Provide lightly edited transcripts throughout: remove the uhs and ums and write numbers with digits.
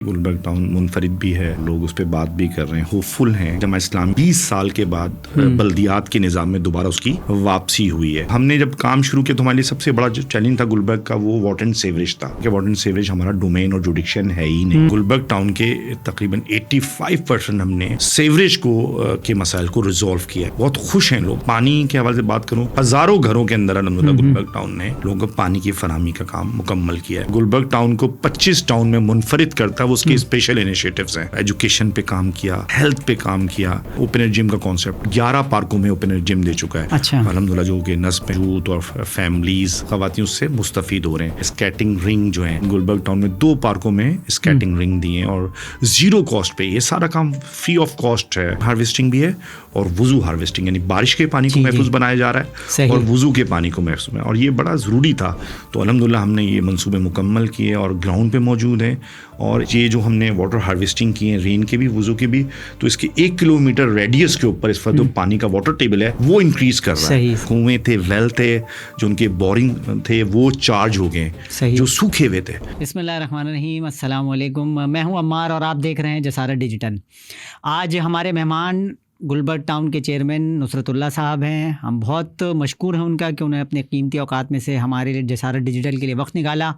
Gulberg town منفرد بھی ہے، لوگ اس پہ بات بھی کر رہے ہیں، ہوپفل ہیں۔ جماعت اسلامی 20 سال کے بعد بلدیات کے نظام میں دوبارہ اس کی واپسی ہوئی ہے۔ ہم نے جب کام شروع کیا تو ہمارے لیے سب سے بڑا جو چیلنج تھا گلبرگ کا وہ واٹر اینڈ سیوریج تھا کہ واٹر اینڈ سیوریج ہمارا ڈومین اور جوڈکشن ہے ہی نہیں۔ گلبرگ ٹاؤن کے تقریباً 85% ہم نے سیوریج کے مسائل کو ریزالو کیا ہے۔ بہت خوش ہیں لوگ۔ پانی کے حوالے سے بات کروں، ہزاروں گھروں کے اندر الحمدللہ گلبرگ ٹاؤن نے لوگوں کو پانی کی فراہمی کا کام مکمل کیا ہے۔ گلبرگ ٹاؤن کو 25 ٹاؤن میں منفرد کرتا ہے، وہ اس کے اسپیشل انیشیٹوز ہیں۔ ایجوکیشن پہ کام کیا، ہیلتھ پہ کام کیا، اوپن ایئر جم کا کانسیپٹ 11 پارکوں میں اوپن ایئر جم دے چکا ہے۔ الحمدللہ جو کہ نسب یوتھ اور فیملیز خواتین اس سے مستفید ہو رہے ہیں۔ اسکیٹنگ رنگ جو ہیں گلبرگ ٹاؤن میں 2 پارکوں میں اسکیٹنگ رنگ دیے ہیں اور 0 کاسٹ پہ۔ یہ سارا کام فری آف کاسٹ ہے۔ ہارویسٹنگ بھی ہے اور وضو ہارویسٹنگ، یعنی بارش کے پانی کو محفوظ بنایا جا رہا ہے اور وضو کے پانی کو محفوظ ہے، اور یہ بڑا ضروری تھا۔ تو الحمدللہ ہم نے یہ منصوبے مکمل کیے اور گراؤنڈ پہ موجود ہیں، اور یہ جو ہم نے واٹر ہارویسٹنگ کی ہے، رین کے بھی وضو کے بھی، تو اس کے 1 کلومیٹر ریڈیس کے اوپر اس وقت جو پانی کا واٹر ٹیبل ہے وہ انکریز کر رہا ہے۔ کنویں تھے، ویل تھے، جو ان کے بورنگ تھے وہ چارج ہو گئے، جو سوکھے ہوئے تھے۔ بسم اللہ الرحمن الرحیم، السلام علیکم، میں ہوں عمار اور آپ دیکھ رہے ہیں جسارت ڈیجیٹل۔ آج ہمارے مہمان گلبرگ ٹاؤن کے چیئرمین نصرت اللہ صاحب ہیں۔ ہم بہت مشکور ہیں ان کا کہ انہیں اپنے قیمتی اوقات میں سے ہمارے لیے جسارت ڈیجیٹل کے لیے وقت نکالا۔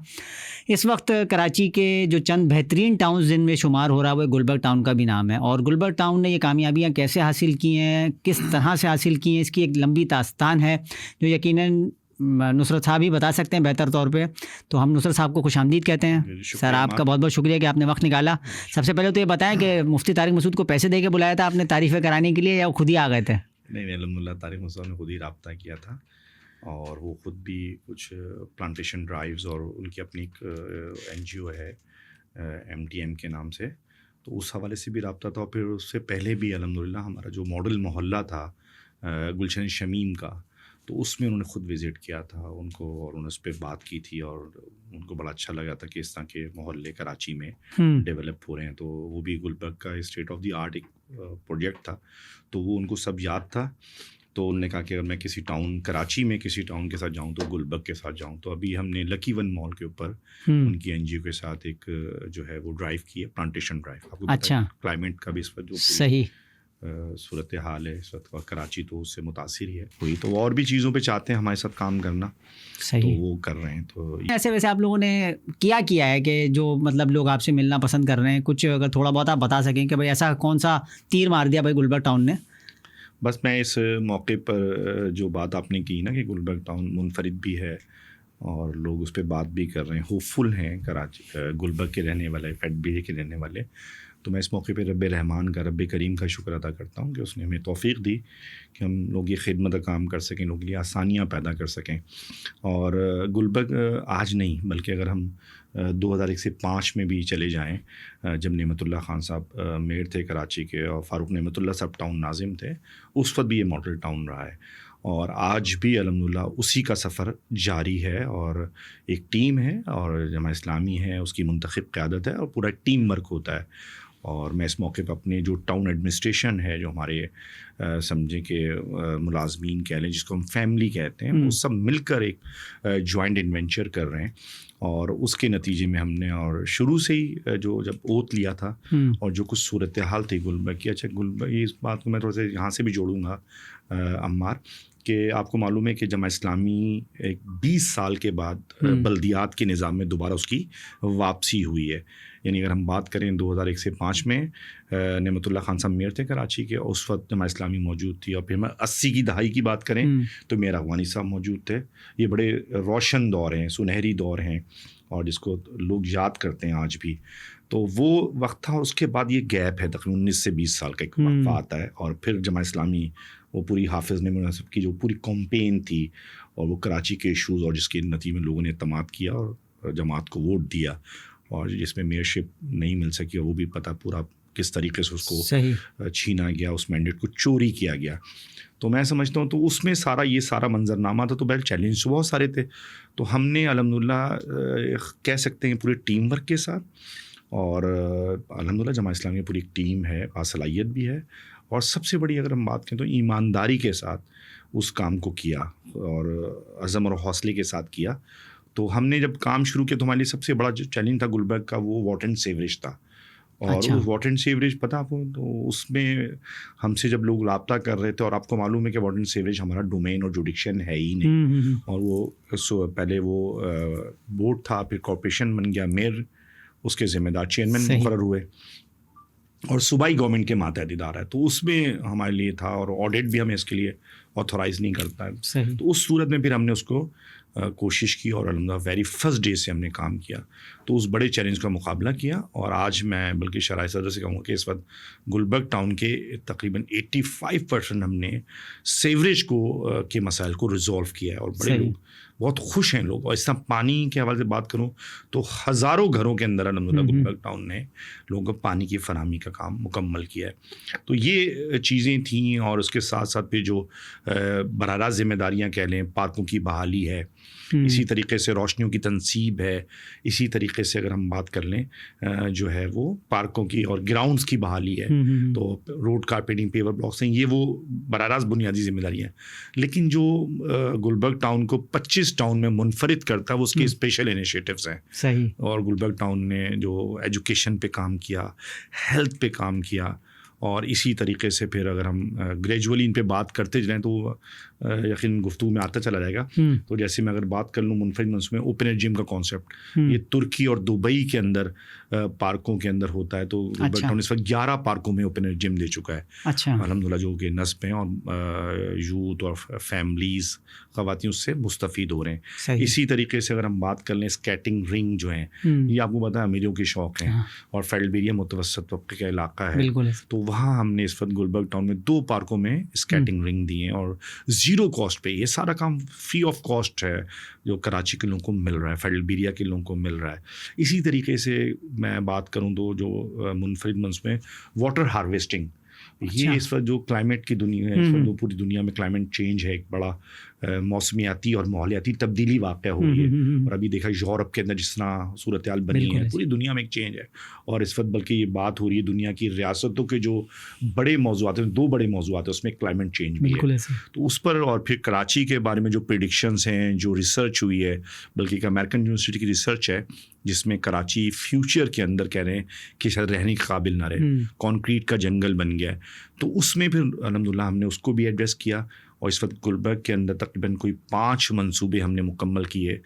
اس وقت کراچی کے جو چند بہترین ٹاؤنز جن میں شمار ہو رہا ہے وہ گلبرگ ٹاؤن کا بھی نام ہے، اور گلبرگ ٹاؤن نے یہ کامیابیاں کیسے حاصل کی ہیں، کس طرح سے حاصل کی ہیں، اس کی ایک لمبی داستان ہے جو یقیناً نصرت صاحب ہی بتا سکتے ہیں بہتر طور پہ۔ تو ہم نصرت صاحب کو خوش آمدید کہتے ہیں۔ سر آپ کا بہت بہت شکریہ کہ آپ نے وقت نکالا۔ سب سے پہلے تو یہ بتائیں کہ مفتی طارق مسعود کو پیسے دے کے بلایا تھا آپ نے تعریفیں کرانے کے لیے، یا وہ خود ہی آ گئے تھے؟ نہیں، الحمدللہ طارق مسعود نے خود ہی رابطہ کیا تھا، اور وہ خود بھی کچھ پلانٹیشن ڈرائیوز اور ان کی اپنی ایک NGO ہے MTM کے نام سے، تو اس حوالے سے بھی رابطہ تھا۔ اور پھر اس سے پہلے بھی الحمدللہ ہمارا جو ماڈل محلہ تھا گلشن شمیم کا، تو اس میں انہوں نے خود وزٹ کیا تھا ان کو، اور انہوں نے اس پہ بات کی تھی، اور ان کو بڑا اچھا لگا تھا کہ اس طرح کے محلے کراچی میں ڈیولپ ہو رہے ہیں۔ تو وہ بھی گلبرگ کا اسٹیٹ آف دی آرٹ ایک پروجیکٹ تھا، تو وہ ان کو سب یاد تھا۔ تو انہوں نے کہا کہ اگر میں کسی ٹاؤن کراچی میں کسی ٹاؤن کے ساتھ جاؤں تو گلبرگ کے ساتھ جاؤں۔ تو ابھی ہم نے لکی ون مال کے اوپر ان کی NGO کے ساتھ ایک جو ہے وہ ڈرائیو کی ہے، پلانٹیشن ڈرائیو۔ آپ کو پتہ ہے کلائمیٹ کا بھی اس وقت جو صحیح صورت حال ہے اس وقت، کراچی تو اس سے متاثر ہی ہے کوئی، تو اور بھی چیزوں پہ چاہتے ہیں ہمارے ساتھ کام کرنا، تو وہ کر رہے ہیں۔ تو ایسے ویسے آپ لوگوں نے کیا ہے کہ جو مطلب لوگ آپ سے ملنا پسند کر رہے ہیں، کچھ اگر تھوڑا بہت آپ بتا سکیں کہ بھائی ایسا کون سا تیر مار دیا بھائی گلبرگ ٹاؤن نے؟ بس میں اس موقع پر جو بات آپ نے کی نا کہ گلبرگ ٹاؤن منفرد بھی ہے اور لوگ اس پہ بات بھی کر رہے ہیں، ہوپفل ہیں کراچی گلبرگ کے رہنے والے، فیٹ بی کے رہنے والے، تو میں اس موقع پہ رب رحمان کا، رب کریم کا شکر ادا کرتا ہوں کہ اس نے ہمیں توفیق دی کہ ہم لوگ یہ خدمت کا کام کر سکیں، لوگوں کے لیے آسانیاں پیدا کر سکیں۔ اور گلبرگ آج نہیں بلکہ اگر ہم 2001 سے 2005 میں بھی چلے جائیں، جب نعمت اللہ خان صاحب میئر تھے کراچی کے اور فاروق نعمت اللہ صاحب ٹاؤن ناظم تھے، اس وقت بھی یہ ماڈل ٹاؤن رہا ہے، اور آج بھی الحمدللہ اسی کا سفر جاری ہے، اور ایک ٹیم ہے اور جماعت اسلامی ہے، اس کی منتخب قیادت ہے اور پورا ٹیم ورک ہوتا ہے۔ اور میں اس موقع پہ اپنے جو ٹاؤن ایڈمنسٹریشن ہے، جو ہمارے سمجھیں کہ ملازمین کہہ لیں، جس کو ہم فیملی کہتے ہیں، وہ سب مل کر ایک جوائنٹ انوینچر کر رہے ہیں، اور اس کے نتیجے میں ہم نے اور شروع سے ہی جو جب اوت لیا تھا اور جو کچھ صورتحال تھی گلبرگ کی، اچھا گلبرگ اس بات کو میں تھوڑا سا یہاں سے بھی جوڑوں گا عمار، کہ آپ کو معلوم ہے کہ جماعت اسلامی ایک 20 سال کے بعد بلدیات کے نظام میں دوبارہ اس کی واپسی ہوئی ہے۔ یعنی اگر ہم بات کریں 2001 سے 2005 میں نعمت اللہ خان صاحب میئر تھے کراچی کے، اس وقت جماعت اسلامی موجود تھی، اور پھر ہم 80 کی دہائی کی بات کریں تو میر افغانی صاحب موجود تھے۔ یہ بڑے روشن دور ہیں، سنہری دور ہیں، اور جس کو لوگ یاد کرتے ہیں آج بھی۔ تو وہ وقت تھا، اور اس کے بعد یہ گیپ ہے تقریباً 19 سے 20 سال کا ایک وقفہ آتا ہے، اور پھر جماعت اسلامی وہ پوری حافظ نے مناسب کی جو پوری کمپین تھی، اور وہ کراچی کے ایشوز، اور جس کے نتیجے میں لوگوں نے اعتماد کیا اور جماعت کو ووٹ دیا، اور جس میں میئرشپ نہیں مل سکی، اور وہ بھی پتہ پورا کس طریقے سے اس کو چھینا گیا، اس مینڈیٹ کو چوری کیا گیا۔ تو میں سمجھتا ہوں تو اس میں یہ سارا منظرنامہ تھا، تو بہت چیلنج بہت سارے تھے، تو ہم نے الحمدللہ کہہ سکتے ہیں پورے ٹیم ورک کے ساتھ، اور الحمدللہ جماعت اسلامی میں پوری ٹیم ہے، باصلاحیت بھی ہے، اور سب سے بڑی اگر ہم بات کریں تو ایمانداری کے ساتھ اس کام کو کیا، اور عزم اور حوصلے کے ساتھ کیا۔ تو ہم نے جب کام شروع کیا تو ہمارے لیے سب سے بڑا جو چیلنج تھا گلبرگ کا وہ واٹر اینڈ سیوریج تھا، اور واٹر اینڈ سیوریج پتہ آپ کو، تو اس میں ہم سے جب لوگ رابطہ کر رہے تھے، اور آپ کو معلوم ہے کہ واٹر اینڈ سیوریج ہمارا ڈومین اور جوڈکشن ہے ہی نہیں، اور وہ پہلے وہ بورڈ تھا، پھر کارپوریشن بن گیا، میئر اس کے ذمہ دار چیئرمین مقرر ہوئے، اور صوبائی گورنمنٹ کے ماتحت ادارہ ہے، تو اس میں ہمارے لیے تھا، اور آڈٹ بھی ہمیں اس کے لیے آتھورائز نہیں کرتا ہے. تو اس صورت میں پھر ہم نے اس کو کوشش کی، اور الحمدللہ ویری فرسٹ ڈے سے ہم نے کام کیا، تو اس بڑے چیلنج کا مقابلہ کیا. اور آج میں بلکہ شرائع صدر سے کہوں گا کہ اس وقت گلبرگ ٹاؤن کے تقریباً 85% ہم نے سیوریج کے مسائل کو ریزالو کیا ہے، اور بڑے لوگ بہت خوش ہیں لوگ. اور اس طرح پانی کے حوالے سے بات کروں تو ہزاروں گھروں کے اندر الحمدللہ گلبرگ ٹاؤن نے لوگوں کو پانی کی فراہمی کا کام مکمل کیا ہے. تو یہ چیزیں تھیں، اور اس کے ساتھ ساتھ پھر جو براہ راست ذمہ داریاں کہہ لیں، پارکوں کی بحالی ہے، اسی طریقے سے روشنیوں کی تنصیب ہے، اسی طریقے سے اگر ہم بات کر لیں جو ہے وہ پارکوں کی اور گراؤنڈز کی بحالی ہے، تو روڈ کارپیٹنگ، پیور بلاکس ہیں، یہ وہ براہ راست بنیادی ذمہ داریاں ہیں. لیکن جو گلبرگ ٹاؤن کو 25 ٹاؤن میں منفرد کرتا ہے وہ اس کے اسپیشل انیشیٹوز ہیں. صحیح. اور گلبرگ ٹاؤن نے جو ایجوکیشن پہ کام کیا، ہیلتھ پہ کام کیا، اور اسی طریقے سے پھر اگر ہم گریجولی ان پہ بات کرتے جائیں تو یقین گفتگو میں آتا چلا جائے گا. تو جیسے میں اگر بات کر لوں منفرد منصوبے میں اوپن ایئر جم کا کانسیپٹ، یہ ترکی اور دبئی کے اندر پارکوں کے اندر ہوتا ہے. تو گلبرگ ٹاؤن اس وقت 11 پارکوں میں اوپن ایئر جم دے چکا ہے الحمدللہ، جو کہ نصب ہیں، اور یوتھ اور فیملیز خواتین اس سے مستفید ہو رہے ہیں. اسی طریقے سے اگر ہم بات کر لیں اسکیٹنگ رنگ جو ہیں، یہ آپ کو پتہ ہے امیروں کے شوق ہیں، اور فیلڈبیریا متوسط طبقے کا علاقہ ہے، تو وہاں ہم نے اس وقت گلبرگ ٹاؤن میں 2 پارکوں میں اسکیٹنگ رنگ دی ہیں، اور زیرو کاسٹ پہ. یہ سارا کام فری آف کاسٹ ہے جو کراچی کے لوگوں کو مل رہا ہے، فیلڈبیریا کے لوگوں کو مل رہا ہے. اسی طریقے سے میں بات کروں تو جو منفرد منصوبے واٹر ہارویسٹنگ، یہ اس وقت جو کلائمیٹ کی دنیا ہے، اس وقت جو پوری دنیا میں کلائمیٹ چینج ہے، ایک بڑا موسمیاتی اور ماحولیاتی تبدیلی واقع ہو رہی ہے. اور ابھی دیکھا یورپ کے اندر جس طرح صورتحال بنی ہے، پوری دنیا میں ایک چینج ہے. اور اس وقت بلکہ یہ بات ہو رہی ہے دنیا کی ریاستوں کے جو بڑے موضوعات ہیں، 2 بڑے موضوعات ہیں، اس میں کلائمیٹ چینج بھی ہے. تو اس پر، اور پھر کراچی کے بارے میں جو پریڈکشنز ہیں، جو ریسرچ ہوئی ہے، بلکہ ایک امریکن یونیورسٹی کی ریسرچ ہے جس میں کراچی فیوچر کے اندر کہہ رہے ہیں کہ شاید رہنے کے قابل نہ رہے، کانکریٹ کا جنگل بن گیا ہے. تو اس میں پھر الحمدللہ ہم نے اس کو بھی ایڈریس کیا. اور اس وقت گلبرگ کے اندر تقریباً کوئی 5 منصوبے ہم نے مکمل کیے،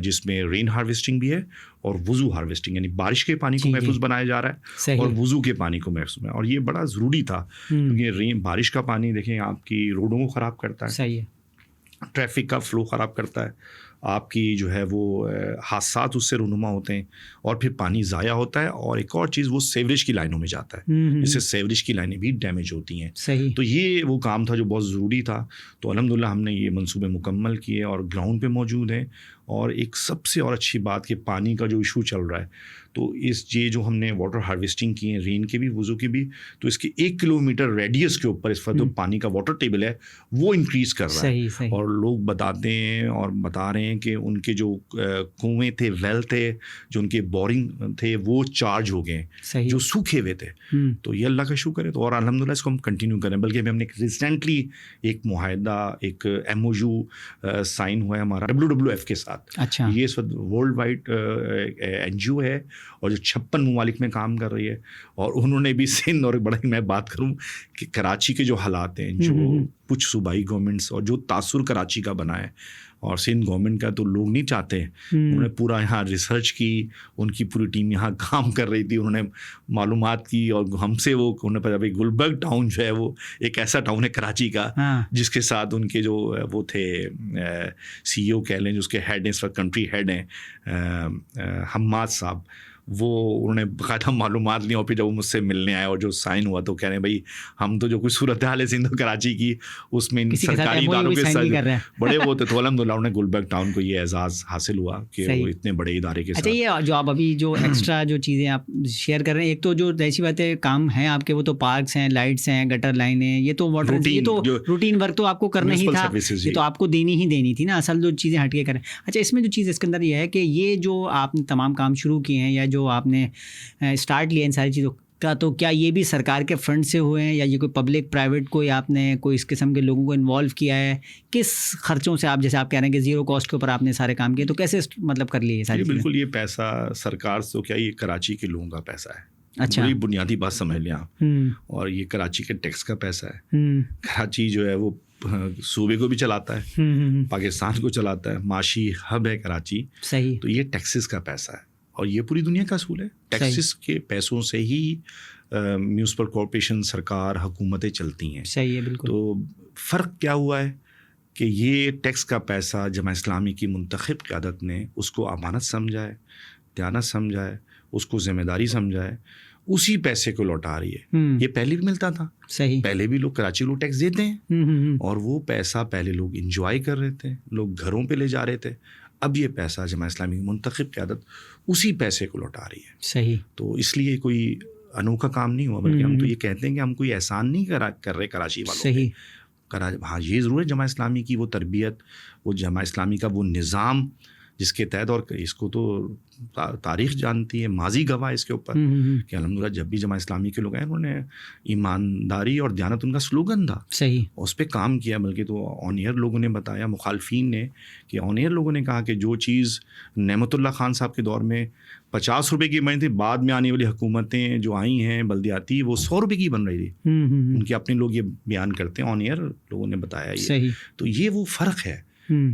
جس میں رین ہارویسٹنگ بھی ہے، اور وضو ہارویسٹنگ، یعنی بارش کے پانی کو محفوظ بنایا جا رہا ہے، اور وضو کے پانی کو محفوظ بنایا. اور یہ بڑا ضروری تھا، کیونکہ بارش کا پانی دیکھیں آپ کی روڈوں کو خراب کرتا ہے، ٹریفک کا فلو خراب کرتا ہے، آپ کی جو ہے وہ حادثات اس سے رونما ہوتے ہیں، اور پھر پانی ضائع ہوتا ہے. اور ایک اور چیز، وہ سیوریج کی لائنوں میں جاتا ہے، جس سے سیوریج کی لائنیں بھی ڈیمیج ہوتی ہیں. تو یہ وہ کام تھا جو بہت ضروری تھا. تو الحمدللہ ہم نے یہ منصوبے مکمل کیے، اور گراؤنڈ پہ موجود ہیں. اور ایک سب سے اور اچھی بات کہ پانی کا جو ایشو چل رہا ہے، تو یہ جو ہم نے واٹر ہارویسٹنگ کی ہیں، رین کے بھی وضو کے بھی، تو اس کے 1 کلومیٹر ریڈیس کے اوپر اس وقت جو پانی کا واٹر ٹیبل ہے وہ انکریز کر رہا ہے. اور لوگ بتاتے ہیں اور بتا رہے ہیں کہ ان کے جو کنویں تھے، ویل تھے، جو ان کے بورنگ تھے، وہ چارج ہو گئے، جو سوکھے ہوئے تھے. تو یہ اللہ کا شکر ہے. تو اور الحمدللہ اس کو ہم کنٹینیو کریں. بلکہ ہم نے ریسنٹلی ایک معاہدہ، ایک MOU سائن ہوا ہے ہمارا WWF کے ساتھ. یہ اس وقت ورلڈ وائڈ NGO ہے، اور جو 56 ممالک میں کام کر رہی ہے. اور انہوں نے بھی سندھ، اور بڑا ہی میں بات کروں کہ کراچی کے جو حالات ہیں، جو کچھ صوبائی گورنمنٹس اور جو تاثر کراچی کا بنا ہے، اور سندھ گورنمنٹ کا تو لوگ نہیں چاہتے. انہوں نے پورا یہاں ریسرچ کی، ان کی پوری ٹیم یہاں کام کر رہی تھی، انہوں نے معلومات کی، اور ہم سے وہ انہوں نے پتا بھائی گلبرگ ٹاؤن جو ہے وہ ایک ایسا ٹاؤن ہے کراچی کا جس کے ساتھ ان کے جو وہ تھے CEO کہہ لیں، جو اس کے ہیڈ ہیں اس وقت، کنٹری ہیڈ ہیں حماد صاحب، وہ انہوں نے باقاعدہ معلومات لی. اور پھر جب وہ مجھ سے ملنے آئے اور جو سائن ہوا تو کہہ رہے ہیں بھائی ہم تو جو کچھ صورتحال ہے سندھ و کراچی کی، اس میں سرکاری اداروں کے ساتھ بڑے وہ تھے. تو الحمدللہ انہوں نے گلبرگ ٹاؤن کو یہ اعزاز حاصل ہوا کہ وہ اتنے بڑے ادارے کے ساتھ. اچھا، یہ جو آپ ابھی جو ایکسٹرا جو چیزیں آپ شیئر کر رہے ہیں، ایک تو جو ایسی باتیں کام ہیں آپ کے، وہ تو پارکس ہیں، لائٹس ہیں، گٹر لائنیں، یہ تو واٹر، یہ تو روٹین ورک تو آپ کو کرنا ہی تھا، یہ تو آپ کو دینی تھی نا. اصل جو چیزیں ہٹ کے کریں. اچھا، اس میں جو چیز اس کے اندر یہ ہے کہ یہ جو آپ نے تمام کام شروع کیے ہیں، یا جو آپ نے اسٹارٹ لیا ان ساری چیزوں کا، تو کیا یہ بھی سرکار کے فنڈ سے ہوئے ہیں، یا یہ کوئی پبلک پرائیویٹ کوئی آپ نے کوئی اس قسم کے لوگوں کو انوالو کیا ہے؟ کس خرچوں سے آپ، جیسے آپ کہہ رہے ہیں کہ زیرو کاسٹ کے اوپر آپ نے سارے کام کیے، تو کیسے مطلب کر لیے یہ ساری چیزیں؟ بالکل، یہ پیسہ سرکار سے کیا، یہ کراچی کے لوگوں کا پیسہ ہے. اچھا، بڑی بنیادی بات سمجھ لیں آپ. اور یہ کراچی کے ٹیکس کا پیسہ ہے. کراچی جو ہے وہ صوبے کو بھی چلاتا ہے, پاکستان کو چلاتا ہے, معاشی ہب ہے کراچی. صحیح. تو یہ ٹیکسز کا پیسہ ہے اور یہ پوری دنیا کا اصول ہے. ٹیکسز کے پیسوں سے ہی میونسپل کارپوریشن, سرکار, حکومتیں چلتی ہیں. صحیح ہے, بالکل. تو فرق کیا ہوا ہے کہ یہ ٹیکس کا پیسہ جماعت اسلامی کی منتخب قیادت نے اس کو امانت سمجھا ہے, دیانت سمجھا ہے, اس کو ذمہ داری سمجھا ہے, اسی پیسے کو لوٹا رہی ہے. یہ پہلے بھی ملتا تھا. صحیح. پہلے بھی لوگ کراچی لوگ ٹیکس دیتے ہیں اور وہ پیسہ پہلے لوگ انجوائے کر رہے تھے, لوگ گھروں پہ لے جا رہے تھے. اب یہ پیسہ جماعت اسلامی کی منتخب قیادت اسی پیسے کو لوٹا رہی ہے. صحیح. تو اس لیے کوئی انوکھا کام نہیں ہوا, بلکہ ہم تو یہ کہتے ہیں کہ ہم کوئی احسان نہیں کر رہے کراچی والوں. صحیح. ہاں یہ ضرور ہے جماعت اسلامی کی وہ تربیت, وہ جماعت اسلامی کا وہ نظام جس کے تحت, اور اس کو تو تاریخ جانتی ہے, ماضی گواہ اس کے اوپر کہ الحمدللہ جب بھی جماعت اسلامی کے لوگ آئے انہوں نے ایمانداری اور دیانت ان کا سلوگن تھا. صحیح. اس پہ کام کیا. بلکہ تو آن ایئر لوگوں نے بتایا, مخالفین نے, کہ آن ایئر لوگوں نے کہا کہ جو چیز نعمت اللہ خان صاحب کے دور میں 50 روپے کی بنی تھی, بعد میں آنے والی حکومتیں جو آئی ہیں بلدیاتی, وہ 100 روپے کی بن رہی تھی. ان کے اپنے لوگ یہ بیان کرتے ہیں, آن ایئر لوگوں نے بتایا. صحیح. تو یہ وہ فرق ہے.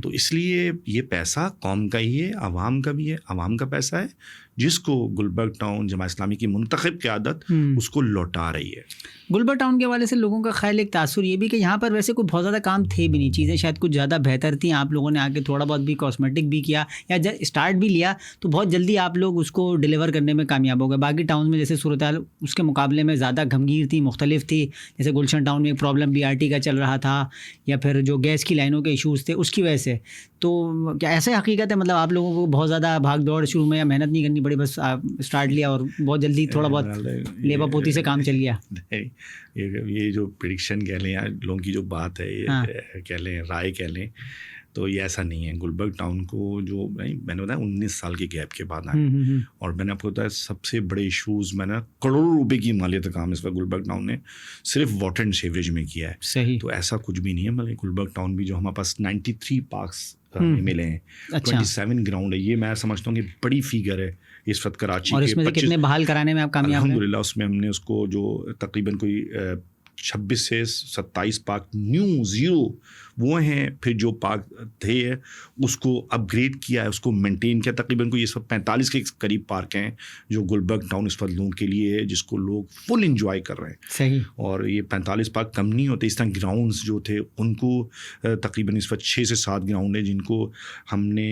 تو اس لیے یہ پیسہ قوم کا ہی ہے, عوام کا بھی ہے. عوام کا پیسہ ہے جس کو گلبرگ ٹاؤن جماعت اسلامی کی منتخب قیادت اس کو لوٹا رہی ہے. گلبرگ ٹاؤن کے حوالے سے لوگوں کا خیال, ایک تاثر یہ بھی کہ یہاں پر ویسے کوئی بہت زیادہ کام تھے بھی نہیں, چیزیں شاید کچھ زیادہ بہتر تھیں. آپ لوگوں نے آ کے تھوڑا بہت بھی کاسمیٹک بھی کیا یا اسٹارٹ بھی لیا, تو بہت جلدی آپ لوگ اس کو ڈیلیور کرنے میں کامیاب ہو گئے. باقی ٹاؤن میں جیسے صورتحال اس کے مقابلے میں زیادہ گھمگیر تھی, مختلف تھی. جیسے گلشن ٹاؤن میں ایک پرابلم BRT کا چل رہا تھا, یا پھر جو گیس کی لائنوں کے ایشوز تھے اس کی وجہ سے. تو کیا ایسے حقیقت ہے, مطلب آپ لوگوں کو بہت زیادہ بھاگ دوڑ شروع میں یا محنت نہیں کرنی پڑی, بس اسٹارٹ لیا اور بہت جلدی تھوڑا بہت لیبا پوتی سے کام چل گیا؟ یہ جو پریڈکشن کہہ لیں یا لوگوں کی جو بات ہے, یہ کہہ لیں, رائے کہہ لیں, تو یہ ایسا نہیں ہے. گلبرگ ٹاؤن کو جو میں نے بتایا 19 سال کی گیپ کے بعد آئے, اور میں نے آپ کو بتایا سب سے بڑے ایشوز میں نے کروڑوں روپے کی مالیت کا کام اس وقت گلبرگ ٹاؤن نے صرف واٹر اینڈ سیوریج میں کیا ہے. صحیح. تو ایسا کچھ بھی نہیں ہے. مطلب گلبرگ ٹاؤن بھی جو ہمارے پاس 93 پارکس ملے ہیں, 27 گراؤنڈ ہے, یہ میں سمجھتا ہوں کہ بڑی فیگر ہے اس وقت کراچی کے. اور اس میں کتنے بحال کرانے میں آپ کامیاب ہیں؟ الحمدللہ اس میں ہم نے اس کو جو تقریباً کوئی 26 سے 27 پارک نیو زیرو وہ ہیں. پھر جو پارک تھے اس کو اپ گریڈ کیا ہے, اس کو مینٹین کیا. تقریباً کوئی اس وقت 45 کے قریب پارک ہیں جو گلبرگ ٹاؤن اس وقت لوگوں کے لیے ہے, جس کو لوگ فل انجوائے کر رہے ہیں. صحیح. اور یہ 45 پارک کم نہیں ہوتے. اس طرح گراؤنڈز جو تھے ان کو تقریباً اس وقت 6 سے 7 گراؤنڈ ہیں جن کو ہم نے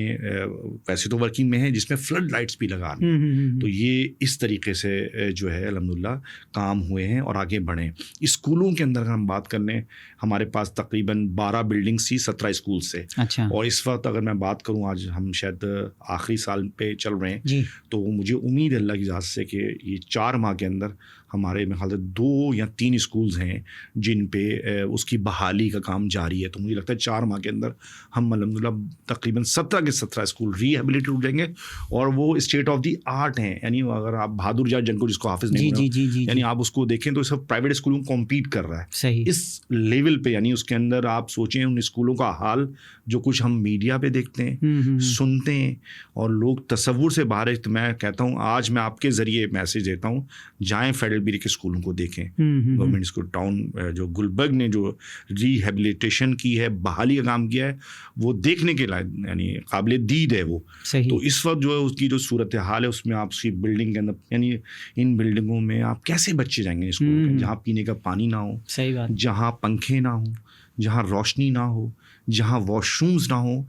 ویسے تو ورکنگ میں ہیں, جس میں فلڈ لائٹس بھی لگا رہے ہیں. تو یہ اس طریقے سے جو ہے الحمدللہ کام ہوئے ہیں اور آگے بڑھیں. اسکولوں کے اندر اگر ہم بات کر لیں, ہمارے پاس تقریباً 12 بلڈنگس تھی 17 اسکول سے. اچھا. اور اس وقت اگر میں بات کروں, آج ہم شاید آخری سال پہ چل رہے ہیں جی, تو مجھے امید ہے اللہ کی ذات سے کہ یہ 4 ماہ کے اندر ہمارے میں خیال سے 2 یا 3 اسکولز ہیں جن پہ اس کی بحالی کا کام جاری ہے. تو مجھے لگتا ہے 4 ماہ کے اندر ہم الحمدللہ تقریباً 17 کے 17 اسکول ری ہیبلیٹیٹ ہو جائیں گے, اور وہ اسٹیٹ آف دی آرٹ ہیں. یعنی اگر آپ بہادر جان جن کو جس کو حافظ نہیں, یعنی آپ اس کو دیکھیں تو سب پرائیویٹ اسکولوں کو کمپیٹ کر رہا ہے. صحیح. اس لیول پہ, یعنی اس کے اندر آپ سوچیں ان اسکولوں کا حال جو کچھ ہم میڈیا پہ دیکھتے ہیں, سنتے ہیں, اور لوگ تصور سے باہر ہے. تو میں کہتا ہوں آج میں آپ کے ذریعے میسیج دیتا ہوں, جائیں فیڈرل بیری کے اسکولوں کو دیکھیں. گورنمنٹ اسکول ٹاؤن جو گلبرگ نے جو ری ہیبلیٹیشن کی ہے, بحالی کا کام کیا ہے, وہ دیکھنے کے لائق یعنی قابل دید ہے وہ. تو اس وقت جو ہے اس کی جو صورت حال ہے اس میں آپ کی بلڈنگ کے اندر, یعنی ان بلڈنگوں میں آپ کیسے بچے جائیں گے اسکول کے, جہاں پینے کا پانی نہ ہو, صحیح بات, جہاں پنکھے نہ ہوں, جہاں روشنی نہ ہو, جہاں واش رومز نہ ہوں.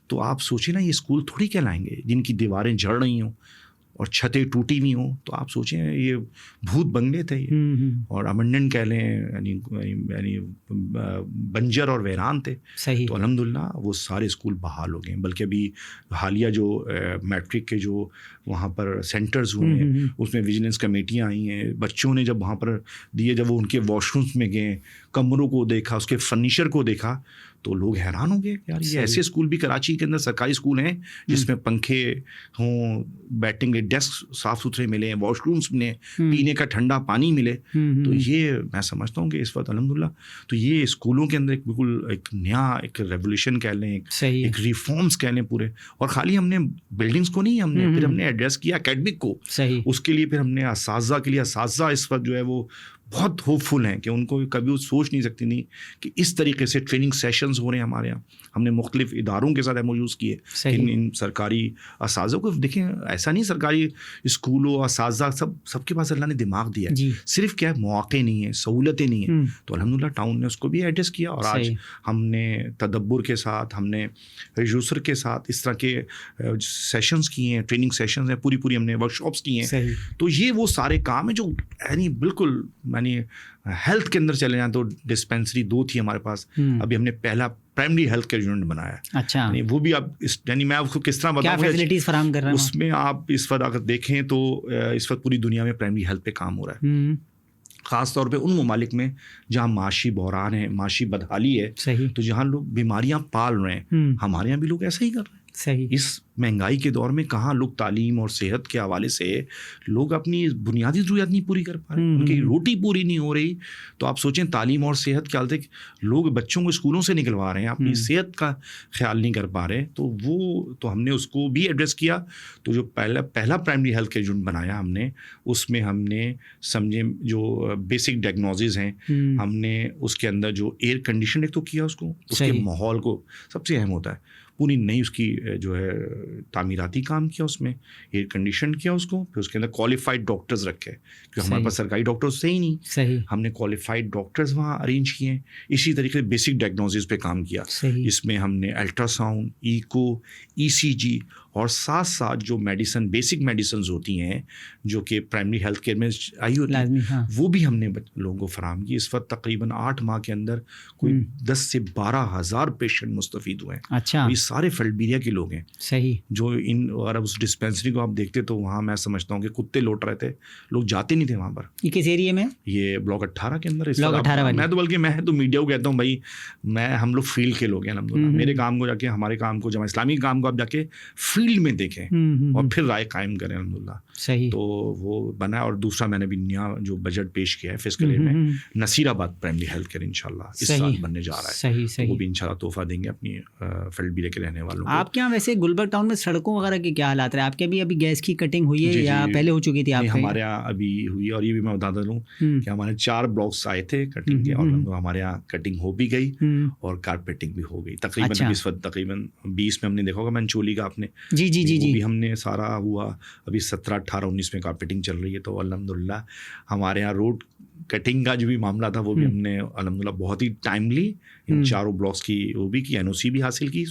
تو آپ سوچیں نا, یہ اسکول تھوڑی کہلائیں گے جن کی دیواریں جھڑ رہی ہوں اور چھتیں ٹوٹی ہوئی ہوں. تو آپ سوچیں یہ بھوت بنگلے تھے یہ, اور امنڈنٹ کہہ لیں یعنی بنجر اور ویران تھے. صحیح. تو الحمدللہ وہ سارے اسکول بحال ہو گئے ہیں. بلکہ ابھی حالیہ جو میٹرک کے جو وہاں پر سینٹرز ہوئے ہیں اس میں ویجیلنس کمیٹیاں آئی ہیں. بچوں نے جب وہاں پر دیے, جب وہ ان کے واش رومس میں گئے, کمروں کو دیکھا, اس کے فرنیچر کو دیکھا, تو لوگ حیران ہو گئے یار یہ ایسے اسکول بھی کراچی کے اندر سرکاری اسکول ہیں جس میں پنکھے ہوں, بیٹھیں گے ڈیسک صاف ستھرے ملے, واش رومس ملیں, پینے کا ٹھنڈا پانی ملے. تو یہ میں سمجھتا ہوں کہ اس وقت الحمدللہ تو یہ اسکولوں کے اندر بالکل ایک نیا ایک ریولیوشن کہہ لیں, ایک ریفارمس کہہ لیں پورے. اور خالی ہم نے بلڈنگس کو نہیں, پھر ہم نے ایڈریس کیا اکیڈمک کو, اس کے لیے پھر ہم نے اساتذہ کے لیے, اساتذہ اس وقت جو ہے وہ بہت ہوپ فل ہیں کہ ان کو کبھی وہ سوچ نہیں سکتی نہیں کہ اس طریقے سے ٹریننگ سیشنز ہو رہے ہیں ہمارے یہاں. ہم نے مختلف اداروں کے ساتھ ایم او یوز کیے, ان سرکاری اساتذہ کو دیکھیں, ایسا نہیں سرکاری اسکولوں اساتذہ سب کے پاس اللہ نے دماغ دیا ہے, صرف کیا ہے مواقع نہیں ہے, سہولتیں نہیں ہیں. تو الحمدللہ ٹاؤن نے اس کو بھی ایڈریس کیا, اور آج ہم نے تدبر کے ساتھ, ہم نے ریڈیوسر کے ساتھ اس طرح کے سیشنز کیے ہیں, ٹریننگ سیشنز ہیں, پوری ہم نے ورک شاپس کی ہیں. تو یہ وہ سارے کام ہیں جو یعنی بالکل یعنی ہیلتھ کے اندر چلے جائیں تو ڈسپینسری 2 تھی ہمارے پاس, ابھی ہم نے پہلا پرائمری ہیلتھ کیئر یونٹ بنایا ہے. اچھا, یعنی وہ بھی اب یعنی میں آپ کو کس طرح بتاؤں, کیا فیسلٹیز فراہم کر رہے ہیں اس میں. آپ اس وقت اگر دیکھیں تو اس وقت پوری دنیا میں پرائمری ہیلتھ پہ کام ہو رہا ہے, خاص طور پہ ان ممالک میں جہاں معاشی بحران ہے, معاشی بدحالی ہے, تو جہاں لوگ بیماریاں پال رہے ہیں. ہمارے یہاں بھی لوگ ایسا ہی کر رہے ہیں. اس مہنگائی کے دور میں کہاں لوگ تعلیم اور صحت کے حوالے سے لوگ اپنی بنیادی ضروریات نہیں پوری کر پا رہے, ان کی روٹی پوری نہیں ہو رہی. تو آپ سوچیں تعلیم اور صحت کے حالت, لوگ بچوں کو اسکولوں سے نکلوا رہے ہیں, اپنی صحت کا خیال نہیں کر پا رہے. تو ہم نے اس کو بھی ایڈریس کیا. تو جو پہلا پرائمری ہیلتھ کیئر یونٹ بنایا ہم نے, اس میں ہم نے سمجھے جو بیسک ڈائگنوزز ہیں, ہم نے اس کے اندر جو ایئر کنڈیشن ایک تو کیا, اس کو اس کے ماحول کو سب سے اہم ہوتا ہے, پوری نئی اس کی جو ہے تعمیراتی کام کیا, اس میں ایئر کنڈیشن کیا اس کو. پھر اس کے اندر کوالیفائڈ ڈاکٹرز رکھے, کیونکہ ہمارے پاس سرکاری ڈاکٹرز تھے ہی نہیں, ہم نے کوالیفائڈ ڈاکٹرز وہاں ارینج کیے ہیں. اسی طریقے سے بیسک ڈائگنوزز پہ کام کیا, اس میں ہم نے الٹرا ساؤنڈ, ایکو, ای سی جی, اور ساتھ ساتھ جو میڈیسن بیسک میڈیسنز ہوتی ہیں جو کہ پرائمری ہیلتھ کیئر میں آئی ہوتی ہیں, وہ بھی ہم نے لوگوں کو فراہم کی. اس وقت تقریباً 8 ماہ کے اندر کوئی 10 سے 12 ہزار پیشنٹ مستفید ہوئے ہیں. اچھا, یہ سارے فیلڈبیریا کے لوگ ہیں. صحیح. جو اور اب اس ڈسپینسری کو آپ دیکھتے تو وہاں میں سمجھتا ہوں کہ کتے لوٹ رہے تھے, لوگ جاتے نہیں تھے وہاں پر. یہ کس ایریے میں؟ یہ بلاک 18 کے اندر. میں تو بلکہ میں تو میڈیا کو کہتا ہوں بھائی, ہم لوگ فیلڈ کے لوگ ہیں الحمدللہ. میرے کام کو جا کے, ہمارے کام کو, جماعت اسلامی کے کام کو آپ جا کے فیلڈ میں دیکھیں اور پھر رائے قائم کریں الحمدللہ. صحیح. تو وہ بنا. اور دوسرا میں نے بھی نیا جو بجٹ پیش کیا ہے فسکل ایئر میں, نصیر آباد پرائمری ہیلتھ کیئر انشاءاللہ اس سال بننے جا رہا ہے. وہ بھی انشاءاللہ تحفہ دیں گے اپنی فیلڈ بیرے کے رہنے والوں کو. آپ کے یہاں ویسے گلبرگ ٹاؤن میں سڑکوں وغیرہ کے کیا حالات رہے؟ آپ کے ابھی گیس کی کٹنگ ہوئی ہے یا پہلے ہو چکی تھی؟ آپ ہمارے یہاں ابھی ہوئی, اور یہ بھی میں بتا دوں کہ ہمارے 4 بلاکس آئے تھے کٹنگ کے, اور ہمارے یہاں کٹنگ ہو بھی گئی اور کارپیٹنگ بھی ہو گئی. تقریباً اس وقت تقریباً 20 میں ہم نے دیکھا ہوگا منچولی کا, آپ نے جی بھی ہم نے سارا ہوا. ابھی 17, 18, 19 میں کارپیٹنگ چل رہی ہے. تو الحمدللہ ہمارے یہاں روڈ کٹنگ کا جو بھی معاملہ تھا وہ بھی ہم نے الحمدللہ بہت ہی ٹائملی ان 4 بلاکس کی وہ بھی کی, این او سی بھی حاصل کی,